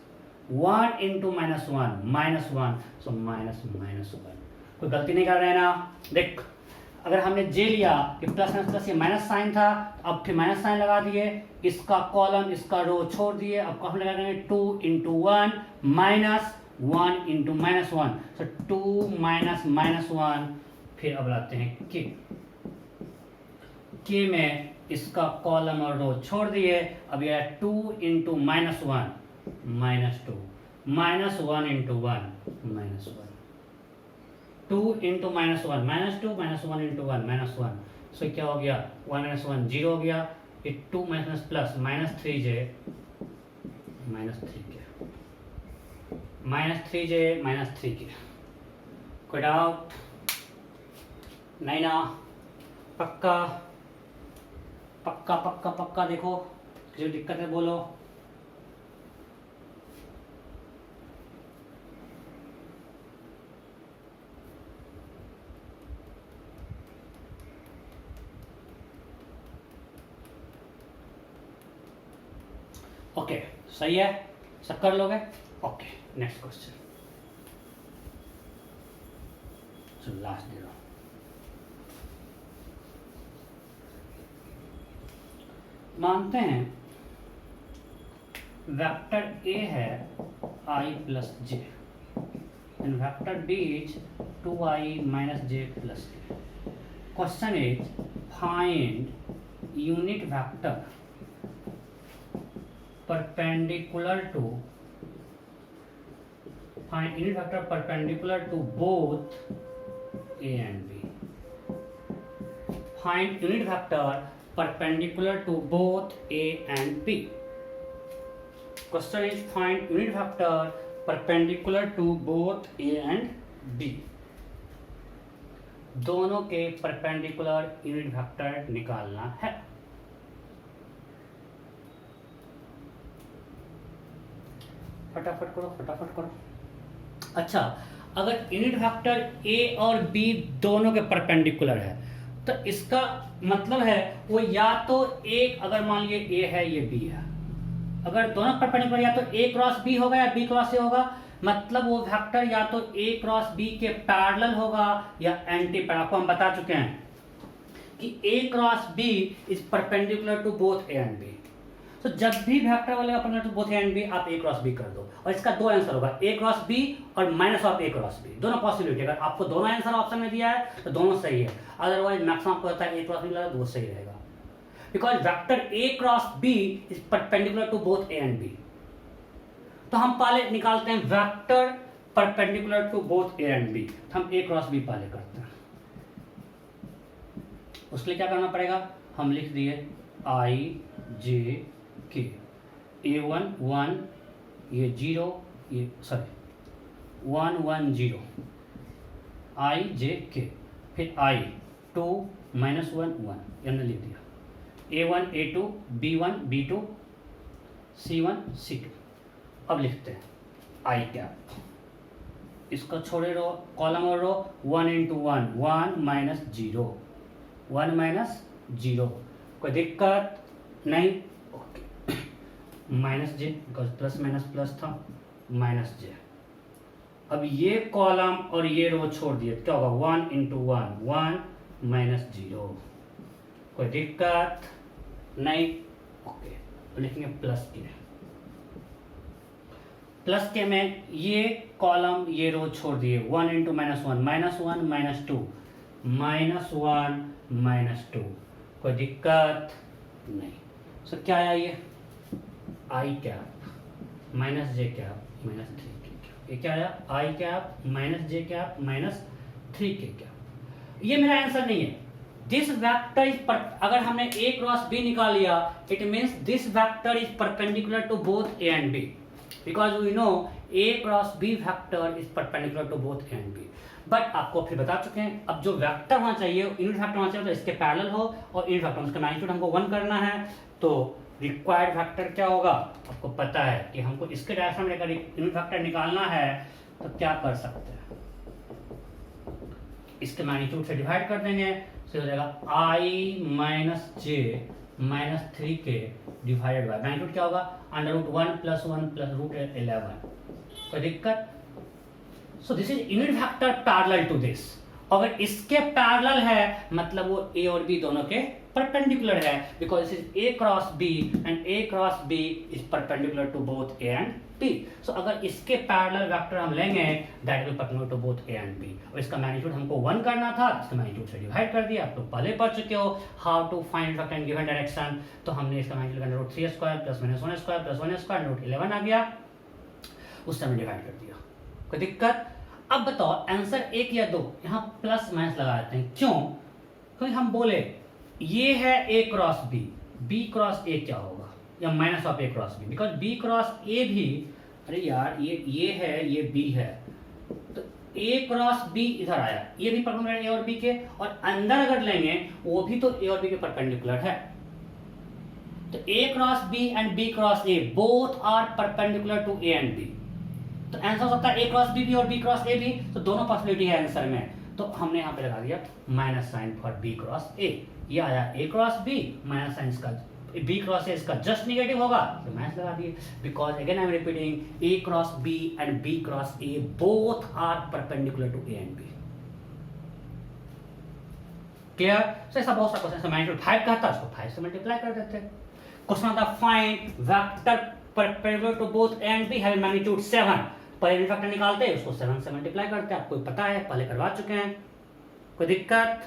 1 इंटू -1 -1, सो -1। कोई गलती नहीं कर रहे हैं ना? देख, अगर हमने जे लिया कि प्लस प्लस ये माइनस साइन था, अब फिर माइनस साइन लगा दिए, इसका कॉलम इसका रो छोड़ दिए। अब हम लगा देंगे 2 इंटू 1 -1 इंटू -1, सो 2 -1। फिर अब लाते हैं के में इसका कॉलम और रो छोड़ दिए। अब यह 2 इंटू -1 -2 -1 इंटू 1 -1 2 इंटू -1 -2 -1 इंटू 1 -1, सो क्या हो गया? 1 -1 0 हो गया। ये 2 माइनस प्लस -3 जे -3 के। कोई डाउट नहीं ना? पक्का पक्का पक्का पक्का। देखो जो दिक्कत है बोलो। ओके, सही है, सब कर लोगे? Okay, next question. चलो लास्ट दे रहा हूं। मानते हैं वेक्टर ए है I plus J and vector B is 2I minus J plus A. Question is find unit vector perpendicular to both A and B. Find unit vector perpendicular to both A and B. Question is find unit vector perpendicular to both A and B. दोनों के perpendicular unit vector निकालना है। फटाफट करो। अच्छा, अगर unit vector ए और B दोनों के परपेंडिकुलर है तो इसका मतलब है वो या तो एक, अगर मान लीजिए ए है ये बी है, अगर दोनों परपेंडिकुलर या तो ए क्रॉस बी होगा या बी क्रॉस ए होगा, मतलब वो वेक्टर या तो ए क्रॉस बी के पैरेलल होगा या एंटी पैरेलल। आपको हम बता चुके हैं कि A cross B is perpendicular to both A and B। तो जब भी वेक्टर वाले perpendicular to both A and B आप A क्रॉस B कर दो, और इसका दो आंसर होगा, A क्रॉस B और minus of A cross B, दोनों पॉसिबिलिटी। अगर आपको दोनों आंसर ऑप्शन में दिया है तो दोनों सही है, अदरवाइज मैक्सिमम आपको होता है A क्रॉस B लगा तो वो सही रहेगा, because vector A cross B is perpendicular to both A and B। तो हम पहले निकालते हैं vector perpendicular to both A and B। हम A क्रॉस B पहले करते हैं। उसके लिए क्या करना पड़ेगा, हम लिख दिए I J K, A1 1, ये 0, ये सॉरी 1 1 0, I J K, फिर I 2 -1 1, हमने लिख दिया A1 A2 B1 B2 C1 C2। अब लिखते हैं I कैप, इसको छोड़े रो कॉलम और रो 1 × 1 1 -0 1 -0, कोई दिक्कत नहीं, okay. -j because plus minus plus था, -j। अब ये कॉलम और ये रो छोड़ दिए, क्या होगा 1 × 1 1 -0, कोई दिक्कत नहीं, ओके। तो लिखेंगे प्लस के में ये कॉलम ये रो छोड़ दिए, 1 × -1 -1 -1 -2, कोई दिक्कत नहीं। सो क्या आया ये I cap minus J cap minus 3k, ये क्या आया I cap minus J cap minus 3k cap. ये मेरा आंसर नहीं है। दिस वेक्टर इज अगर हमने A क्रॉस B निकाल लिया, it means this vector is perpendicular to both A and B, because we know A cross B vector is perpendicular to both A and B। But आपको फिर बता चुके हैं, अब जो वेक्टर होना चाहिए यूनिट वेक्टर होना चाहिए तो इसके पैरेलल हो, और यूनिट वेक्टर उसका मैग्नीट्यूड हमको 1 करना है, तो रिक्वायर्ड वेक्टर क्या होगा आपको पता है कि हमको इसके डायरेक्शन में अगर यूनिट वेक्टर निकालना है तो क्या कर सकते हैं, इसके मैग्नीट्यूड से डिवाइड कर देंगे, तो हो जाएगा I - j - 3k divided by magnitude क्या होगा √1 + 1 + √11, कोई दिक्कत। So this is unit vector parallel to this, अगर इसके पैरेलल है मतलब वो A और B दोनों के परपेंडिकुलर है, because this is A cross B and A cross B is perpendicular to both A and B। So अगर इसके पैरेलल वेक्टर हम लेंगे that will perpendicular to both A and B, और इसका मैग्नीट्यूड हमको 1 करना था, इसका मैग्नीट्यूड से डिवाइड कर दिया। आप लोग पहले पढ़ चुके हो how to find vector in given direction, तो हमने इसका मैग्नीट्यूड √3² + -1² + 1² √11 आ गया, उससे हमने डिवाइड कर दिया, कोई दिक्कत। अब बताओ आंसर 1 या 2, यहाँ प्लस माइनस लगा देते हैं, क्यों, क्योंकि हम बोले ये है A cross B, B cross A क्या होगा, या minus of A cross B, because B cross A भी, अरे यार ये है ये B है, तो A क्रॉस B इधर आया, ये भी परपेंडिकुलर A और B के, और अंदर अगर लेंगे वो भी तो A और B के परपेंडिकुलर है, तो A cross B and B cross A both are perpendicular to A and B, तो आंसर हो सकता है A क्रॉस B भी और B क्रॉस A भी, तो दोनों पॉसिबिलिटी है आंसर में, तो हमने यहाँ पे लगा दिया minus sign for B cross A, ये आया A cross B, minus sign इसका B क्रॉस A इसका जस्ट नेगेटिव होगा, तो माइनस लगा दिए, because again I am repeating A cross B and B cross A both are perpendicular to A and B। Clear. So ऐसा बहुत सा question magnitude 5 कहता है, उसको 5 से मल्टीप्लाई कर देते हैं। क्वेश्चन आता है find vector perpendicular to both A and B having magnitude 7, पहले यूनिट वेक्टर निकालते हैं उसको 7 से मल्टीप्लाई करते हैं, आपको पता है पहले करवा चुके हैं, कोई दिक्कत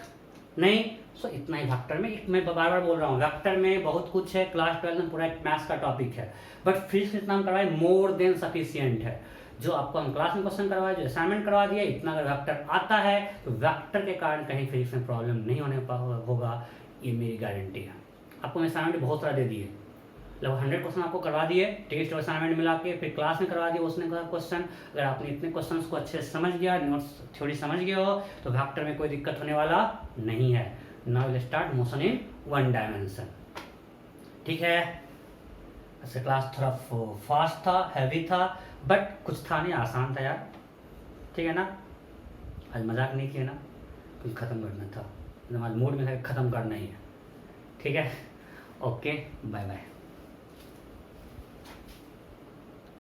नहीं। सो इतना ही वेक्टर में, मैं बार बार बोल रहा हूँ वेक्टर में बहुत कुछ है, क्लास 12 में पूरा एक मैथ्स का टॉपिक है, बट फिजिक्स इतना हम करवाए मोर देन सफिशिएंट है, जो आपको हम क्लास में क्वेश्चन करवाए, जो असाइनमेंट करवा दिया, इतना अगर वेक्टर आता है तो वेक्टर के कारण कहीं फिजिक्स में प्रॉब्लम नहीं होने होगा, ये मेरी गारंटी है। आपको मैं असाइनमेंट बहुत सारा दे दिए, लगभग 100 क्वेश्चन आपको करवा दिए, टेस्ट और असाइनमेंट मिला के, फिर क्लास में करवा दिए उसने क्वेश्चन। अगर आपने इतने क्वेश्चंस को अच्छे से समझ गया, नोट्स थ्योरी समझ गए हो, तो वेक्टर में कोई दिक्कत होने वाला नहीं है। Now will start motion in 1 dimension, ठीक है। ऐसे क्लास थोड़ा फास्ट था, हैवी था, बट कुछ था नहीं, आसान था यार, ठीक है ना। आज मजाक नहीं किया ना, कुछ ख़त्म करना था, आज मूड में खत्म करना ही है, ठीक है। Okay, bye bye.